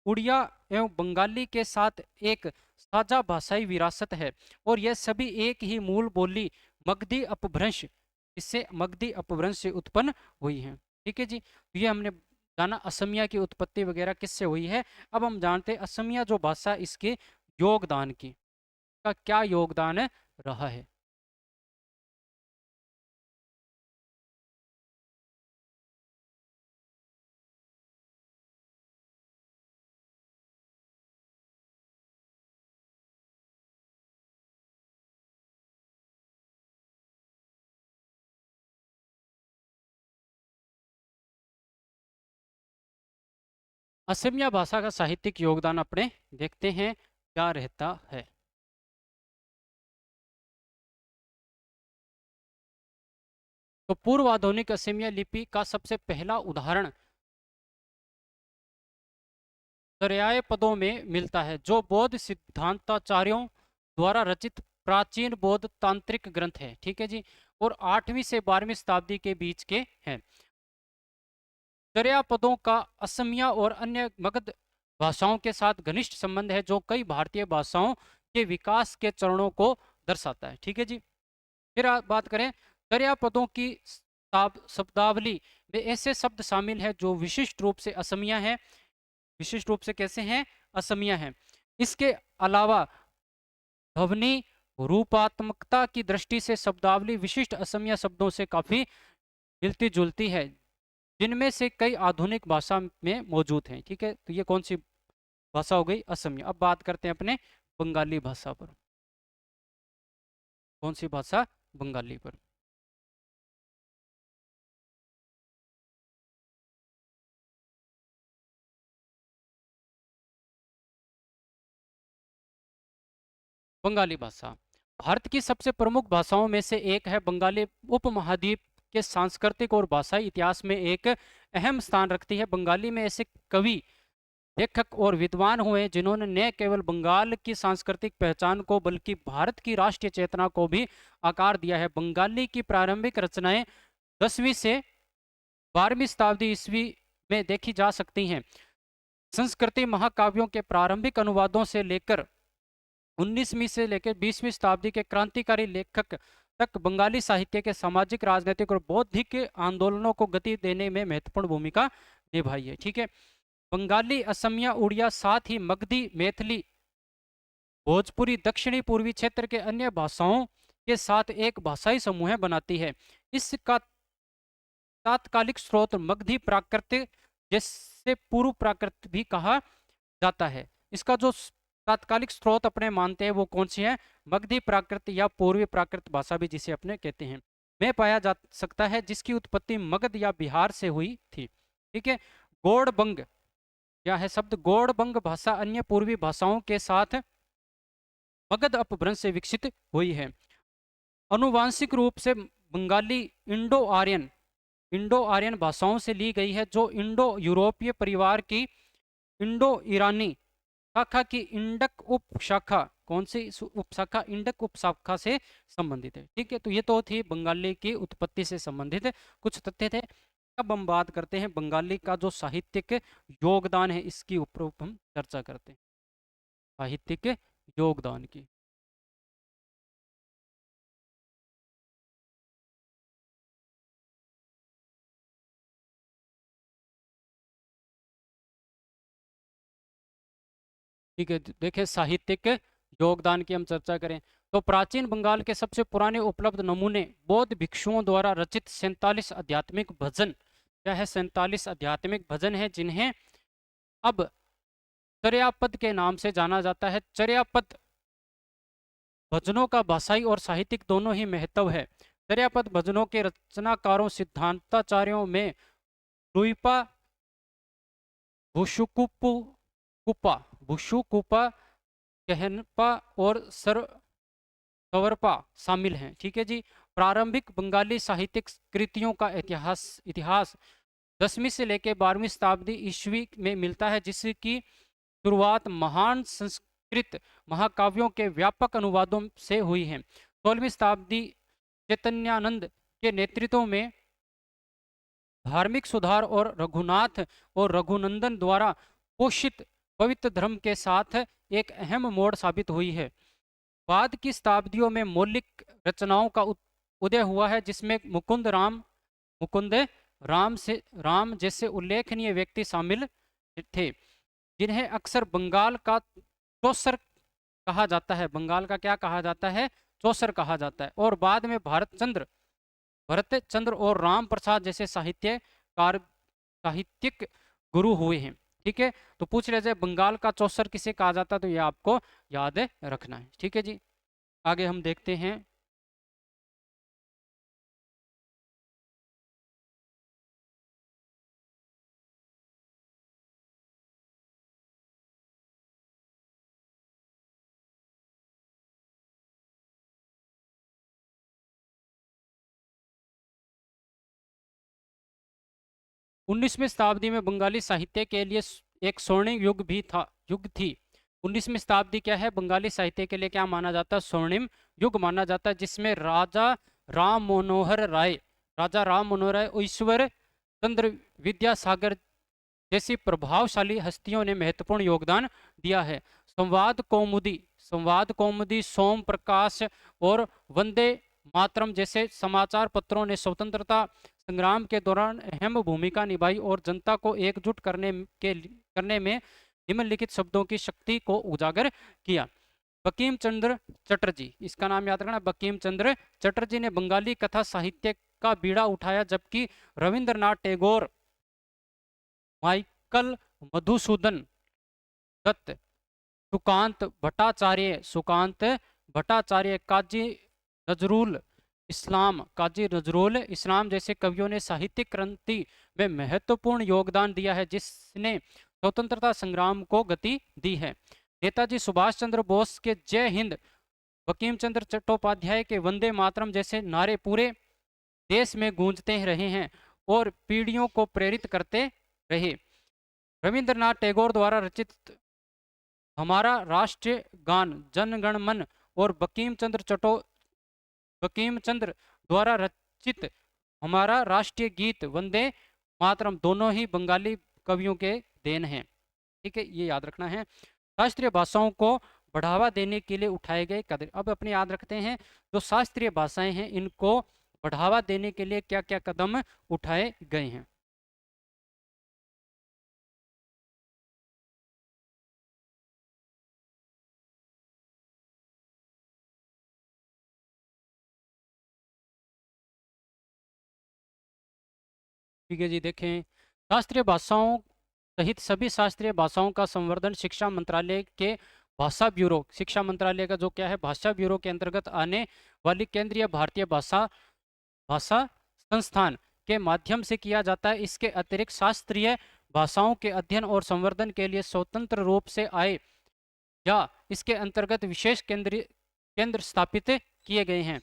A: उड़िया एवं बंगाली के साथ एक साझा भाषाई विरासत है और यह सभी एक ही मूल बोली मगधी अपभ्रंश इससे मगधी अपभ्रंश से उत्पन्न हुई है। ठीक है जी, तो ये हमने जाना असमिया की उत्पत्ति वगैरह किससे हुई है। अब हम जानते हैं असमिया जो भाषा इसके योगदान की का क्या योगदान रहा है। असमिया भाषा का साहित्यिक योगदान अपने देखते हैं क्या रहता है। तो पूर्व आधुनिक असमिया लिपि का सबसे पहला उदाहरण दर्याय पदों में मिलता है, जो बौद्ध सिद्धांताचार्यों द्वारा रचित प्राचीन बौद्ध तांत्रिक ग्रंथ है। ठीक है जी, और 8वीं से 12वीं शताब्दी के बीच के हैं। दर्या पदों का असमिया और अन्य मगध भाषाओं के साथ घनिष्ठ संबंध है, जो कई भारतीय भाषाओं के विकास के चरणों को दर्शाता है। ठीक है जी, फिर आप बात करें दर्या पदों की शब्दावली में ऐसे शब्द शामिल हैं जो विशिष्ट रूप से असमिया है। विशिष्ट रूप से कैसे हैं? असमिया है। इसके अलावा ध्वनि रूपात्मकता की दृष्टि से शब्दावली विशिष्ट असमिया शब्दों से काफी मिलती जुलती है, जिनमें से कई आधुनिक भाषा में मौजूद हैं। ठीक है, तो ये कौन सी भाषा हो गई? असमिया। अब बात करते हैं अपने बंगाली भाषा पर। कौन सी भाषा? बंगाली पर। बंगाली भाषा भारत की सबसे प्रमुख भाषाओं में से एक है। बंगाली उपमहाद्वीप के सांस्कृतिक और भाषाई इतिहास में एक अहम स्थान रखती है। बंगाली में ऐसे कवि, लेखक और विद्वान हुए जिन्होंने न केवल बंगाल की सांस्कृतिक पहचान को बल्कि भारत की राष्ट्रीय चेतना को भी आकार दिया है। बंगाली की प्रारंभिक रचनाएं 10वीं से 12वीं शताब्दी ईस्वी में देखी जा सकती हैं। संस्कृति महाकाव्यों के प्रारंभिक अनुवादों से लेकर 19वीं से लेकर 20वीं शताब्दी के क्रांतिकारी लेखक तक बंगाली साहित्य के सामाजिक, राजनीतिक और बौद्धिक आंदोलनों को गति देने में महत्वपूर्ण भूमिका निभाई है। ठीक है, बंगाली, असमिया, उड़िया, साथ ही मगधी, मैथिली, भोजपुरी दक्षिणी पूर्वी क्षेत्र के अन्य भाषाओं के साथ एक भाषाई समूह बनाती है। इसका तात्कालिक स्रोत मगधी प्राकृत, जिससे पूर्व प्राकृत भी कहा जाता है। इसका जो तात्कालिक स्रोत अपने मानते हैं वो कौन सी है? मगधी प्राकृत या पूर्वी प्राकृत भाषा भी जिसे अपने कहते हैं, में पाया जा सकता है, जिसकी उत्पत्ति मगध या बिहार से हुई थी। ठीक है, गौड़बंग या है शब्द गौड़बंग भाषा अन्य पूर्वी भाषाओं के साथ मगध अपभ्रंश से विकसित हुई है। अनुवांशिक रूप से बंगाली इंडो आर्यन भाषाओं से ली गई है, जो इंडो यूरोपीय परिवार की इंडो ईरानी शाखा की इंडक उपशाखा, कौन सी उपशाखा? इंडक उपशाखा से संबंधित है। ठीक है, तो ये तो थी बंगाली की उत्पत्ति से संबंधित कुछ तथ्य थे। अब हम बात करते हैं बंगाली का जो साहित्यिक योगदान है, इसकी ऊपर हम चर्चा करते हैं, साहित्यिक योगदान की। ठीक है, देखिए साहित्यिक योगदान की हम चर्चा करें तो प्राचीन बंगाल के सबसे पुराने उपलब्ध नमूने बौद्ध भिक्षुओं द्वारा रचित 47 आध्यात्मिक भजन, क्या है? 47 आध्यात्मिक भजन है, जिन्हें अब चर्यापद के नाम से जाना जाता है। चर्यापद भजनों का भाषाई और साहित्यिक दोनों ही महत्व है। चर्यापद भजनों के रचनाकारों सिद्धांताचार्यों में रुइपा, भुशुकुपु कुपा, भुशुकुपा, कहनपा और सवरपा शामिल हैं। ठीक है जी, प्रारंभिक बंगाली साहित्यिक कृतियों का इतिहास इतिहास 10वीं से लेकर 12वीं शताब्दी ईस्वी में मिलता है, जिसकी शुरुआत महान संस्कृत महाकाव्यों के व्यापक अनुवादों से हुई है। 16वीं शताब्दी चैतन्यानंद के नेतृत्व में धार्मिक सुधार और रघुनाथ और रघुनंदन द्वारा पोषित पवित्र धर्म के साथ एक अहम मोड़ साबित हुई है। बाद की शताब्दियों में मौलिक रचनाओं का उदय हुआ है, जिसमें मुकुंद राम जैसे उल्लेखनीय व्यक्ति शामिल थे, जिन्हें अक्सर बंगाल का चौसर कहा जाता है। बंगाल का क्या कहा जाता है? चौसर कहा जाता है। और बाद में भरत चंद्र और राम प्रसाद जैसे साहित्यिक गुरु हुए हैं। ठीक है, तो पूछ रहे थे बंगाल का चौसर किसे कहा जाता है, तो ये आपको याद रखना है। ठीक है जी, आगे हम देखते हैं। 19वीं शताब्दी में बंगाली साहित्य के लिए एक स्वर्णिम युग थी। 19वीं शताब्दी क्या है? बंगाली साहित्य के लिए क्या माना जाता है? स्वर्णिम युग माना जाता है, जिसमें राजा राम मनोहर राय, ईश्वर चंद्र विद्यासागर जैसी प्रभावशाली हस्तियों ने महत्वपूर्ण योगदान दिया है। संवाद कौमुदी, सोम प्रकाश और वंदे मातरम जैसे समाचार पत्रों ने स्वतंत्रता संग्राम के दौरान अहम भूमिका निभाई और जनता को एकजुट करने में निम्नलिखित शब्दों की शक्ति को उजागर किया। बंकिम चंद्र चटर्जी, इसका नाम याद रखना, बंकिम चंद्र चटर्जी ने बंगाली कथा साहित्य का बीड़ा उठाया, जबकि रविंद्रनाथ टैगोर, माइकल मधुसूदन दत्त, सुकांत भट्टाचार्य, काजी नजरुल इस्लाम जैसे कवियों ने साहित्यिक क्रांति में महत्वपूर्ण योगदान दिया है, जिसने स्वतंत्रता संग्राम को गति दी है। नेताजी सुभाष चंद्र बोस के जय हिंद, बंकिम चंद्र चट्टोपाध्याय के वंदे मातरम जैसे नारे पूरे देश में गूंजते रहे हैं और पीढ़ियों को प्रेरित करते रहे। रविंद्रनाथ टैगोर द्वारा रचित हमारा राष्ट्रीय गान जन गण मन और बंकिम चंद्र द्वारा रचित हमारा राष्ट्रीय गीत वंदे मातरम दोनों ही बंगाली कवियों के देन हैं। ठीक है, ये याद रखना है। शास्त्रीय भाषाओं को बढ़ावा देने के लिए उठाए गए कदम। अब अपने याद रखते हैं जो शास्त्रीय भाषाएं हैं, इनको बढ़ावा देने के लिए क्या क्या कदम उठाए गए हैं। ठीक है जी, देखें, शास्त्रीय भाषाओं सहित सभी शास्त्रीय भाषाओं का संवर्धन शिक्षा मंत्रालय के शिक्षा मंत्रालय का जो क्या है, भाषा ब्यूरो के अंतर्गत आने वाली केंद्रीय भारतीय भाषा संस्थान के माध्यम से किया जाता है। इसके अतिरिक्त शास्त्रीय भाषाओं के अध्ययन और संवर्धन के लिए स्वतंत्र रूप से आए या इसके अंतर्गत विशेष केंद्र स्थापित किए गए हैं।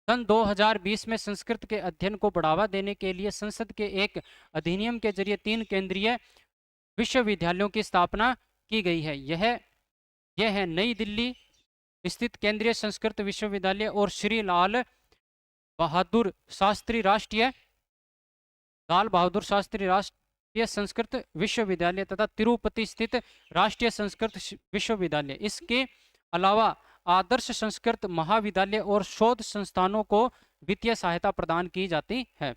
A: सन 2020 में संस्कृत के अध्ययन को बढ़ावा देने के लिए संसद के एक अधिनियम के जरिए 3 केंद्रीय विश्वविद्यालयों की स्थापना की गई है। यह है नई दिल्ली स्थित केंद्रीय संस्कृत विश्वविद्यालय और श्री लाल बहादुर शास्त्री राष्ट्रीय संस्कृत विश्वविद्यालय तथा तिरुपति स्थित राष्ट्रीय संस्कृत विश्वविद्यालय। इसके अलावा आदर्श संस्कृत महाविद्यालय और शोध संस्थानों को वित्तीय सहायता प्रदान की जाती है।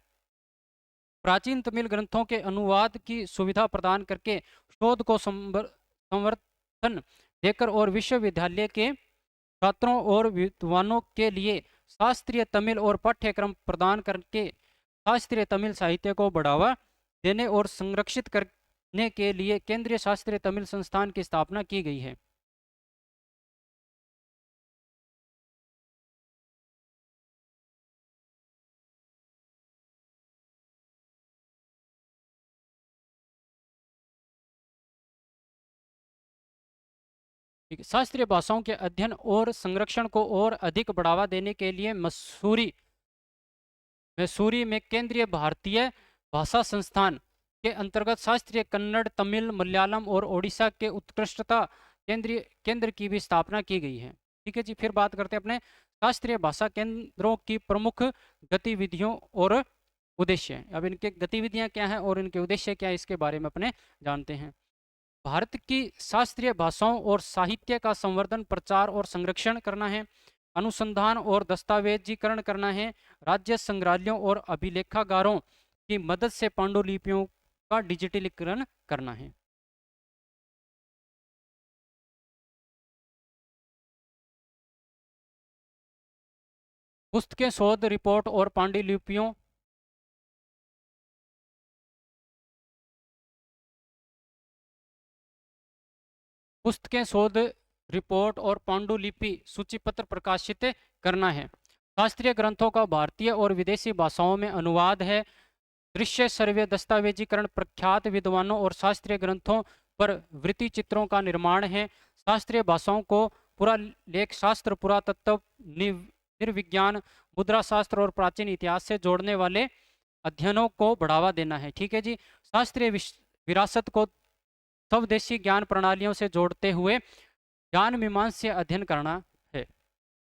A: प्राचीन तमिल ग्रंथों के अनुवाद की सुविधा प्रदान करके शोध को समर्थन देकर और विश्वविद्यालय के छात्रों और विद्वानों के लिए शास्त्रीय तमिल और पाठ्यक्रम प्रदान करके शास्त्रीय तमिल साहित्य को बढ़ावा देने और संरक्षित करने के लिए केंद्रीय शास्त्रीय तमिल संस्थान की स्थापना की गई है। शास्त्रीय भाषाओं के अध्ययन और संरक्षण को और अधिक बढ़ावा देने के लिए मैसूरी में केंद्रीय भारतीय भाषा संस्थान के अंतर्गत शास्त्रीय कन्नड़, तमिल, मलयालम और ओडिशा के उत्कृष्टता केंद्रीय केंद्र की भी स्थापना की गई है। ठीक है जी। फिर बात करते हैं अपने शास्त्रीय भाषा केंद्रों की प्रमुख गतिविधियों और उद्देश्य। अब इनके गतिविधियां क्या हैं और इनके उद्देश्य क्या है, इसके बारे में अपने जानते हैं। भारत की शास्त्रीय भाषाओं और साहित्य का संवर्धन, प्रचार और संरक्षण करना है। अनुसंधान और दस्तावेजीकरण करना है। राज्य संग्रहालयों और अभिलेखागारों की मदद से पांडुलिपियों का डिजिटलीकरण करना है। पुस्तकें, शोध रिपोर्ट और पांडुलिपियों पुस्तकें, शोध रिपोर्ट और पांडुलिपि सूचीपत्र प्रकाशित करना है। शास्त्रीय ग्रंथों का भारतीय और विदेशी भाषाओं में अनुवाद है। दृश्य सर्वे दस्तावेजीकरण, प्रख्यात विद्वानों और शास्त्रीय ग्रंथों पर वृत्ति चित्रों का निर्माण है। शास्त्रीय भाषाओं को पुरालेख शास्त्र, पुरातत्व, निर्विज्ञान, मुद्रा शास्त्र और प्राचीन इतिहास से जोड़ने वाले अध्ययनों को बढ़ावा देना है। ठीक है जी। शास्त्रीय विरासत को स्वदेशी ज्ञान प्रणालियों से जोड़ते हुए ज्ञान मीमांसा अध्ययन करना है।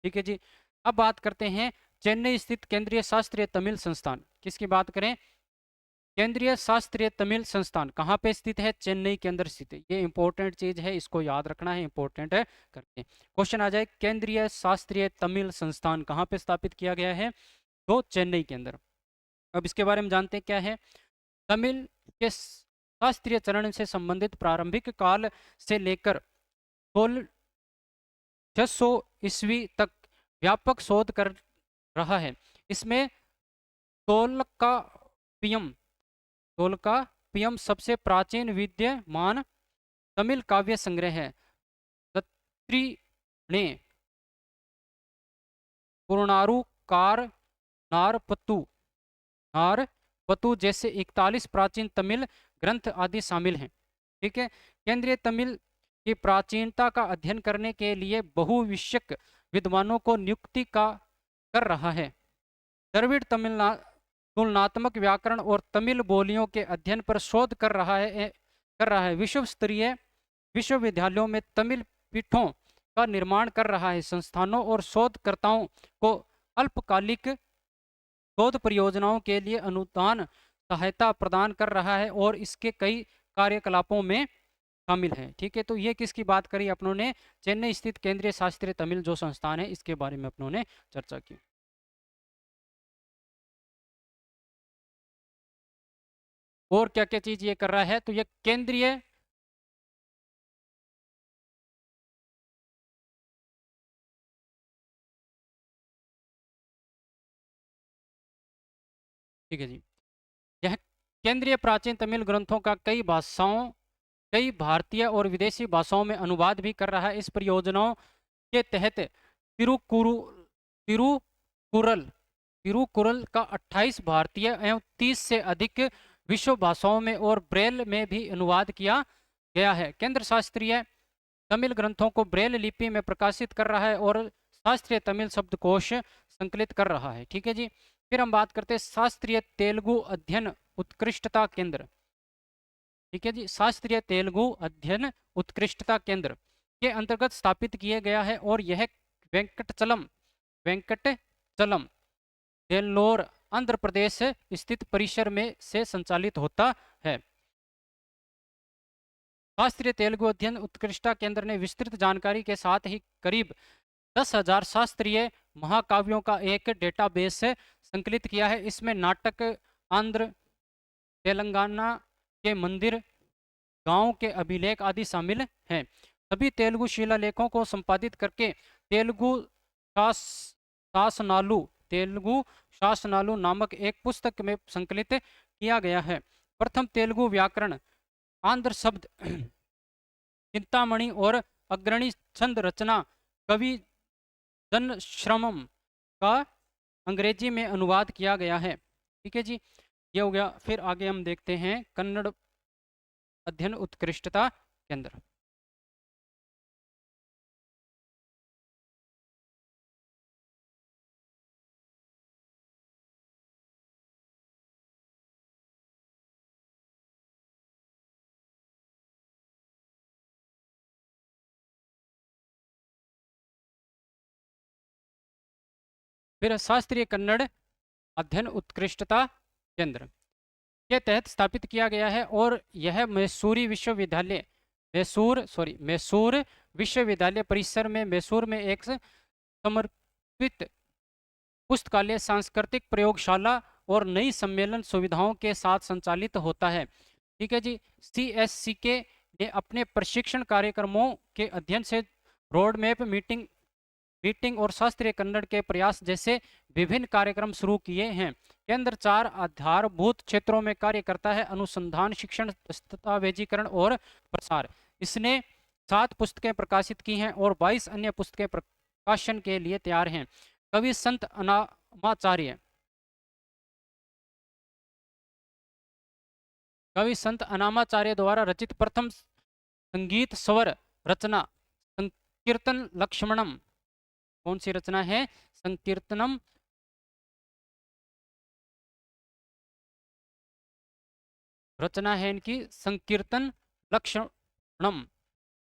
A: ठीक है जी। अब बात करते हैं चेन्नई स्थित केंद्रीय शास्त्रीय तमिल संस्थान। किसकी बात करें? केंद्रीय शास्त्रीय तमिल संस्थान कहाँ पे स्थित है? चेन्नई के अंदर स्थित है। ये इंपॉर्टेंट चीज है, इसको याद रखना है, इंपॉर्टेंट है करके क्वेश्चन आ जाए। केंद्रीय शास्त्रीय तमिल संस्थान कहाँ पे स्थापित किया गया है? तो चेन्नई के अंदर। अब इसके बारे में जानते हैं क्या है। तमिल के शास्त्रीय चरण से संबंधित प्रारंभिक काल से लेकर 1600 ईस्वी तक व्यापक शोध कर रहा है। इसमें तोलकाप्पियम तोलकाप्पियम सबसे प्राचीन विद्यमान तमिल काव्य संग्रह है। दत्री ने पुरनारू, कार, नारपतु नारपतु जैसे 41 प्राचीन तमिल ग्रंथ आदि शामिल हैं। ठीक है। केंद्रीय तमिल की प्राचीनता का अध्ययन करने के लिए बहुविषयक विद्वानों को नियुक्ति का कर रहा है। द्रविड़ तुलनात्मक व्याकरण और तमिल बोलियों के अध्ययन पर शोध कर रहा है। विश्व स्तरीय विश्वविद्यालयों में तमिल पीठों का निर्माण कर रहा है। संस्थानों और शोधकर्ताओं को अल्पकालिक शोध परियोजनाओं के लिए अनुदान सहायता प्रदान कर रहा है और इसके कई कार्यकलापों में शामिल है। ठीक है। तो ये किसकी बात करी अपनों ने? चेन्नई स्थित केंद्रीय शास्त्रीय तमिल जो संस्थान है, इसके बारे में अपनों ने चर्चा की। और क्या क्या चीज ये कर रहा है? तो ये केंद्रीय ठीक है जी। यह केंद्रीय प्राचीन तमिल ग्रंथों का कई भारतीय और विदेशी भाषाओं में अनुवाद भी कर रहा है। इस परियोजनाओं के तहत तिरुकुरल तिरुकुरल का 28 भारतीय एवं 30 से अधिक विश्व भाषाओं में और ब्रेल में भी अनुवाद किया गया है। केंद्र शास्त्रीय तमिल ग्रंथों को ब्रेल लिपि में प्रकाशित कर रहा है और शास्त्रीय तमिल शब्दकोश संकलित कर रहा है। ठीक है जी। फिर हम बात करते हैं शास्त्रीय तेलुगु अध्ययन उत्कृष्टता केंद्र। ठीक है जी। शास्त्रीय तेलुगु अध्ययन उत्कृष्टता केंद्र के अंतर्गत स्थापित किया गया है और यह वेंकटचलम वेंकटचलम नेल्लोर, आंध्र प्रदेश स्थित परिसर में से संचालित होता है। शास्त्रीय तेलुगु अध्ययन उत्कृष्टता केंद्र ने विस्तृत जानकारी के साथ ही करीब 10,000 शास्त्रीय महाकाव्यों का एक डेटाबेस संकलित किया है। इसमें नाटक, आंध्र तेलंगाना के मंदिर, गांव के अभिलेख आदि शामिल हैं। सभी तेलुगु शिलालेखों को संपादित करके शास शासनालु तेलुगु शासनालु नामक एक पुस्तक में संकलित किया गया है। प्रथम तेलुगु व्याकरण, आंध्र शब्द चिंतामणि और अग्रणी छंद रचना कवि जनश्रमम का अंग्रेजी में अनुवाद किया गया है। ठीक है जी। ये हो गया। फिर आगे हम देखते हैं कन्नड़ अध्ययन उत्कृष्टता केंद्र। फिर शास्त्रीय कन्नड़ अध्ययन उत्कृष्टता केंद्र के तहत स्थापित किया गया है, और यह मैसूर विश्वविद्यालय परिसर में मैसूर में एक समर्पित पुस्तकालय, सांस्कृतिक प्रयोगशाला और नई सम्मेलन सुविधाओं के साथ संचालित होता है। ठीक है जी। CSCK ने अपने प्रशिक्षण कार्यक्रमों के अध्ययन से रोड मैप मीटिंग और शास्त्रीय कन्नड़ के प्रयास जैसे विभिन्न कार्यक्रम शुरू किए हैं। केंद्र 4 आधारभूत क्षेत्रों में कार्य करता है: अनुसंधान, शिक्षण, दस्तावेजीकरण और प्रसार। इसने 7 पुस्तकें प्रकाशित की हैं और 22 अन्य पुस्तकें प्रकाशन के लिए तैयार हैं। कवि संत अनामाचार्य द्वारा रचित प्रथम संगीत स्वर रचना संकीर्तन लक्ष्मणम, कौन सी रचना है? संकीर्तनम रचना है इनकी संकीर्तन लक्ष्मणम।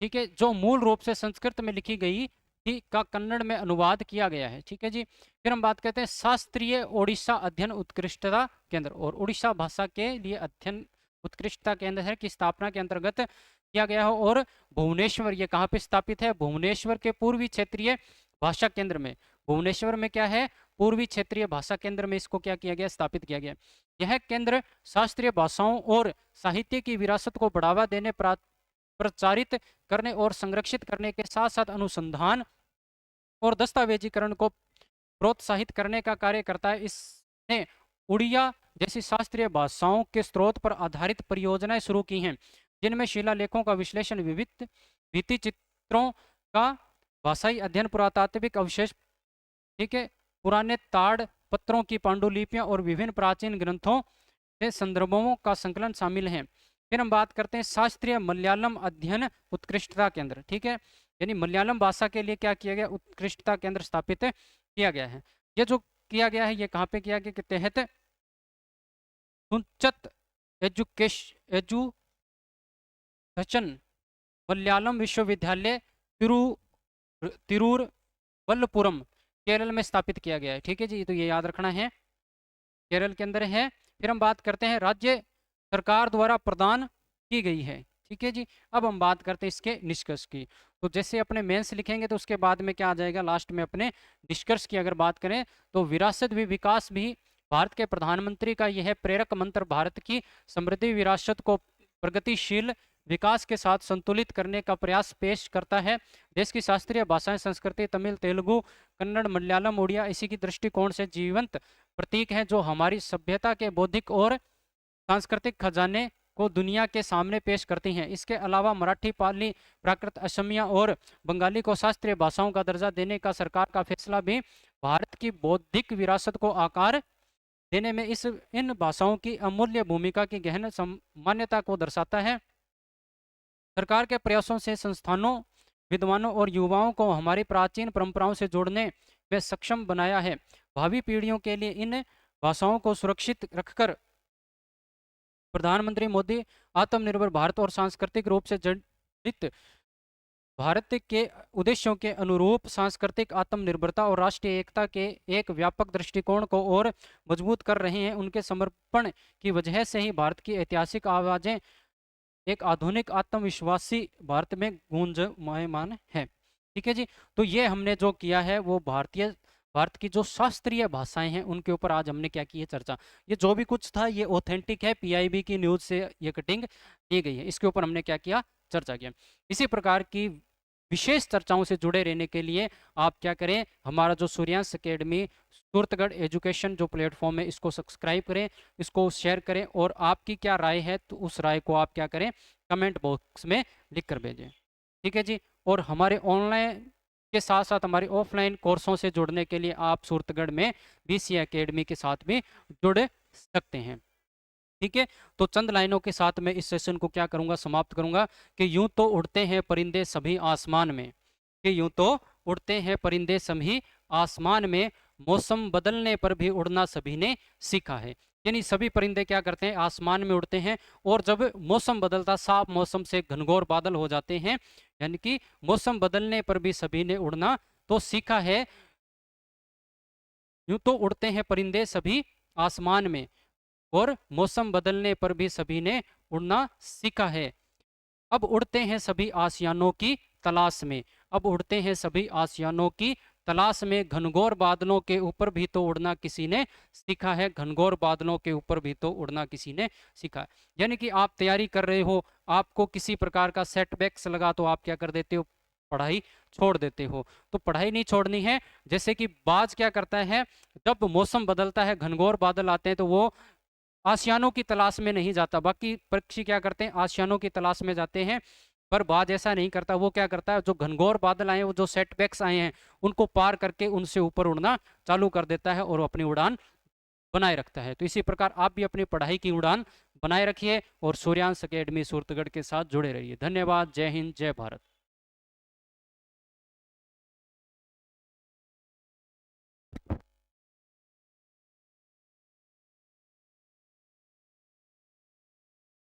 A: ठीक है, जो मूल रूप से संस्कृत में लिखी गई थी का कन्नड़ में अनुवाद किया गया है। ठीक है जी। फिर हम बात करते हैं शास्त्रीय ओडिशा अध्ययन उत्कृष्टता केंद्र, और उड़ीसा भाषा के लिए अध्ययन उत्कृष्टता केंद्र है की स्थापना के अंतर्गत किया गया है, और भुवनेश्वर, ये कहाँ पे स्थापित है? भुवनेश्वर के पूर्वी क्षेत्रीय भाषा केंद्र में। भुवनेश्वर में क्या है? पूर्वी क्षेत्रीय भाषा केंद्र में इसको क्या किया गया? स्थापित किया गया। यह केंद्र शास्त्रीय भाषाओं और साहित्य की विरासत को बढ़ावा देने, प्रचारित करने और संरक्षित करने के साथ साथ अनुसंधान और दस्तावेजीकरण को प्रोत्साहित करने का कार्य करता है। इसने उड़िया जैसी शास्त्रीय भाषाओं के स्रोत पर आधारित परियोजनाएं शुरू की हैं, जिनमें शिलालेखों का विश्लेषण, विविध भित्ति चित्रों का भाषाई अध्ययन, पुरातात्विक अवशेष, ठीक है, पुराने ताड़ पत्रों की पांडुलिपियां और विभिन्न प्राचीन ग्रंथों के संदर्भों का संकलन शामिल है। फिर हम बात करते हैं शास्त्रीय मलयालम अध्ययन उत्कृष्टता केंद्र। ठीक है, यानी मलयालम भाषा के लिए क्या किया गया? उत्कृष्टता केंद्र स्थापित किया गया है। ये जो किया गया है ये कहाँ पे किया गया? के तहत तुंचत एजुकेशन मलयालम विश्वविद्यालय तिरुवल्लपुरम केरल में स्थापित किया गया है। ठीक है जी, तो ये याद रखना है, केरल के अंदर है। फिर हम बात करते हैं राज्य सरकार द्वारा प्रदान की गई है। ठीक है जी। अब हम बात करते हैं इसके निष्कर्ष की। तो जैसे अपने मेंस लिखेंगे तो उसके बाद में क्या आ जाएगा? लास्ट में अपने निष्कर्ष की अगर बात करें तो विरासत भी विकास भी भारत के प्रधानमंत्री का यह प्रेरक मंत्र भारत की समृद्धि विरासत को प्रगतिशील विकास के साथ संतुलित करने का प्रयास पेश करता है। देश की शास्त्रीय भाषाएं संस्कृति तमिल, तेलुगु, कन्नड़, मलयालम, उड़िया इसी की दृष्टिकोण से जीवंत प्रतीक हैं जो हमारी सभ्यता के बौद्धिक और सांस्कृतिक खजाने को दुनिया के सामने पेश करती हैं। इसके अलावा मराठी, पाली, प्राकृत, असमिया और बंगाली को शास्त्रीय भाषाओं का दर्जा देने का सरकार का फैसला भी भारत की बौद्धिक विरासत को आकार देने में इन भाषाओं की अमूल्य भूमिका की गहन मान्यता को दर्शाता है। सरकार के प्रयासों से संस्थानों, विद्वानों और युवाओं को हमारी प्राचीन परंपराओं से जोड़ने में सक्षम बनाया है। भावी पीढ़ियों के लिए इन भाषाओं को सुरक्षित रखकर प्रधानमंत्री मोदी आत्मनिर्भर भारत और सांस्कृतिक रूप से जड़ित भारत के उद्देश्यों के अनुरूप सांस्कृतिक आत्मनिर्भरता और राष्ट्रीय एकता के एक व्यापक दृष्टिकोण को और मजबूत कर रहे हैं। उनके समर्पण की वजह से ही भारत की ऐतिहासिक आवाजें एक आधुनिक आत्मविश्वासी भारत में गूंजयमान है। ठीक है जी, तो ये हमने जो किया है वो भारत की जो शास्त्रीय भाषाएं हैं उनके ऊपर आज हमने क्या की है? चर्चा। ये जो भी कुछ था ये ऑथेंटिक है, PIB की न्यूज से ये कटिंग दी गई है, इसके ऊपर हमने क्या किया? चर्चा किया। इसी प्रकार की विशेष चर्चाओं से जुड़े रहने के लिए आप क्या करें? हमारा जो सूर्यांश अकेडमी सूरतगढ़ एजुकेशन जो प्लेटफॉर्म है इसको सब्सक्राइब करें, इसको शेयर करें, और आपकी क्या राय है तो उस राय को आप क्या करें? कमेंट बॉक्स में लिख कर भेजें। ठीक है जी। और हमारे ऑनलाइन के साथ साथ हमारे ऑफलाइन कोर्सों से जुड़ने के लिए आप सूरतगढ़ में BCA अकेडमी के साथ भी जुड़ सकते हैं। ठीक है, तो चंद लाइनों के साथ मैं इस सेशन को क्या करूंगा? समाप्त करूंगा कि यूं तो उड़ते हैं परिंदे सभी आसमान में, कि यूं तो उड़ते हैं परिंदे सभी आसमान में, मौसम बदलने पर भी उड़ना सभी ने सीखा है। यानी सभी परिंदे क्या करते हैं? आसमान में उड़ते हैं, और जब मौसम बदलता, साफ मौसम से घनघोर बादल हो जाते हैं, यानी कि मौसम बदलने पर भी सभी ने उड़ना तो सीखा है। यूं तो उड़ते हैं परिंदे सभी आसमान में, और मौसम बदलने पर भी सभी ने उड़ना सीखा है। अब उड़ते हैं सभी आसियानों की तलाश में। अब उड़ते हैं सभी आसियानों की तलाश में, घनघोर बादलों के ऊपर भी तो उड़ना किसी ने सीखा है। घनघोर बादलों के ऊपर भी तो उड़ना किसी ने सीखा है। यानी कि आप तैयारी कर रहे हो, आपको किसी प्रकार का सेटबैक्स लगा तो आप क्या कर देते हो, पढ़ाई छोड़ देते हो। तो पढ़ाई नहीं छोड़नी है। जैसे कि बाज क्या करता है, जब मौसम बदलता है, घनघोर बादल आते हैं, तो वो आशियानों की तलाश में नहीं जाता। बाकी पक्षी क्या करते हैं, आशियानों की तलाश में जाते हैं। पर बाज ऐसा नहीं करता, वो क्या करता है, जो घनघोर बादल आए हैं, वो जो सेटबैक्स आए हैं, उनको पार करके उनसे ऊपर उड़ना चालू कर देता है और अपनी उड़ान बनाए रखता है। तो इसी प्रकार आप भी अपनी पढ़ाई की उड़ान बनाए रखिए और सूर्यांश अकेडमी सूरतगढ़ के साथ जुड़े रहिए। धन्यवाद। जय हिंद, जय भारत।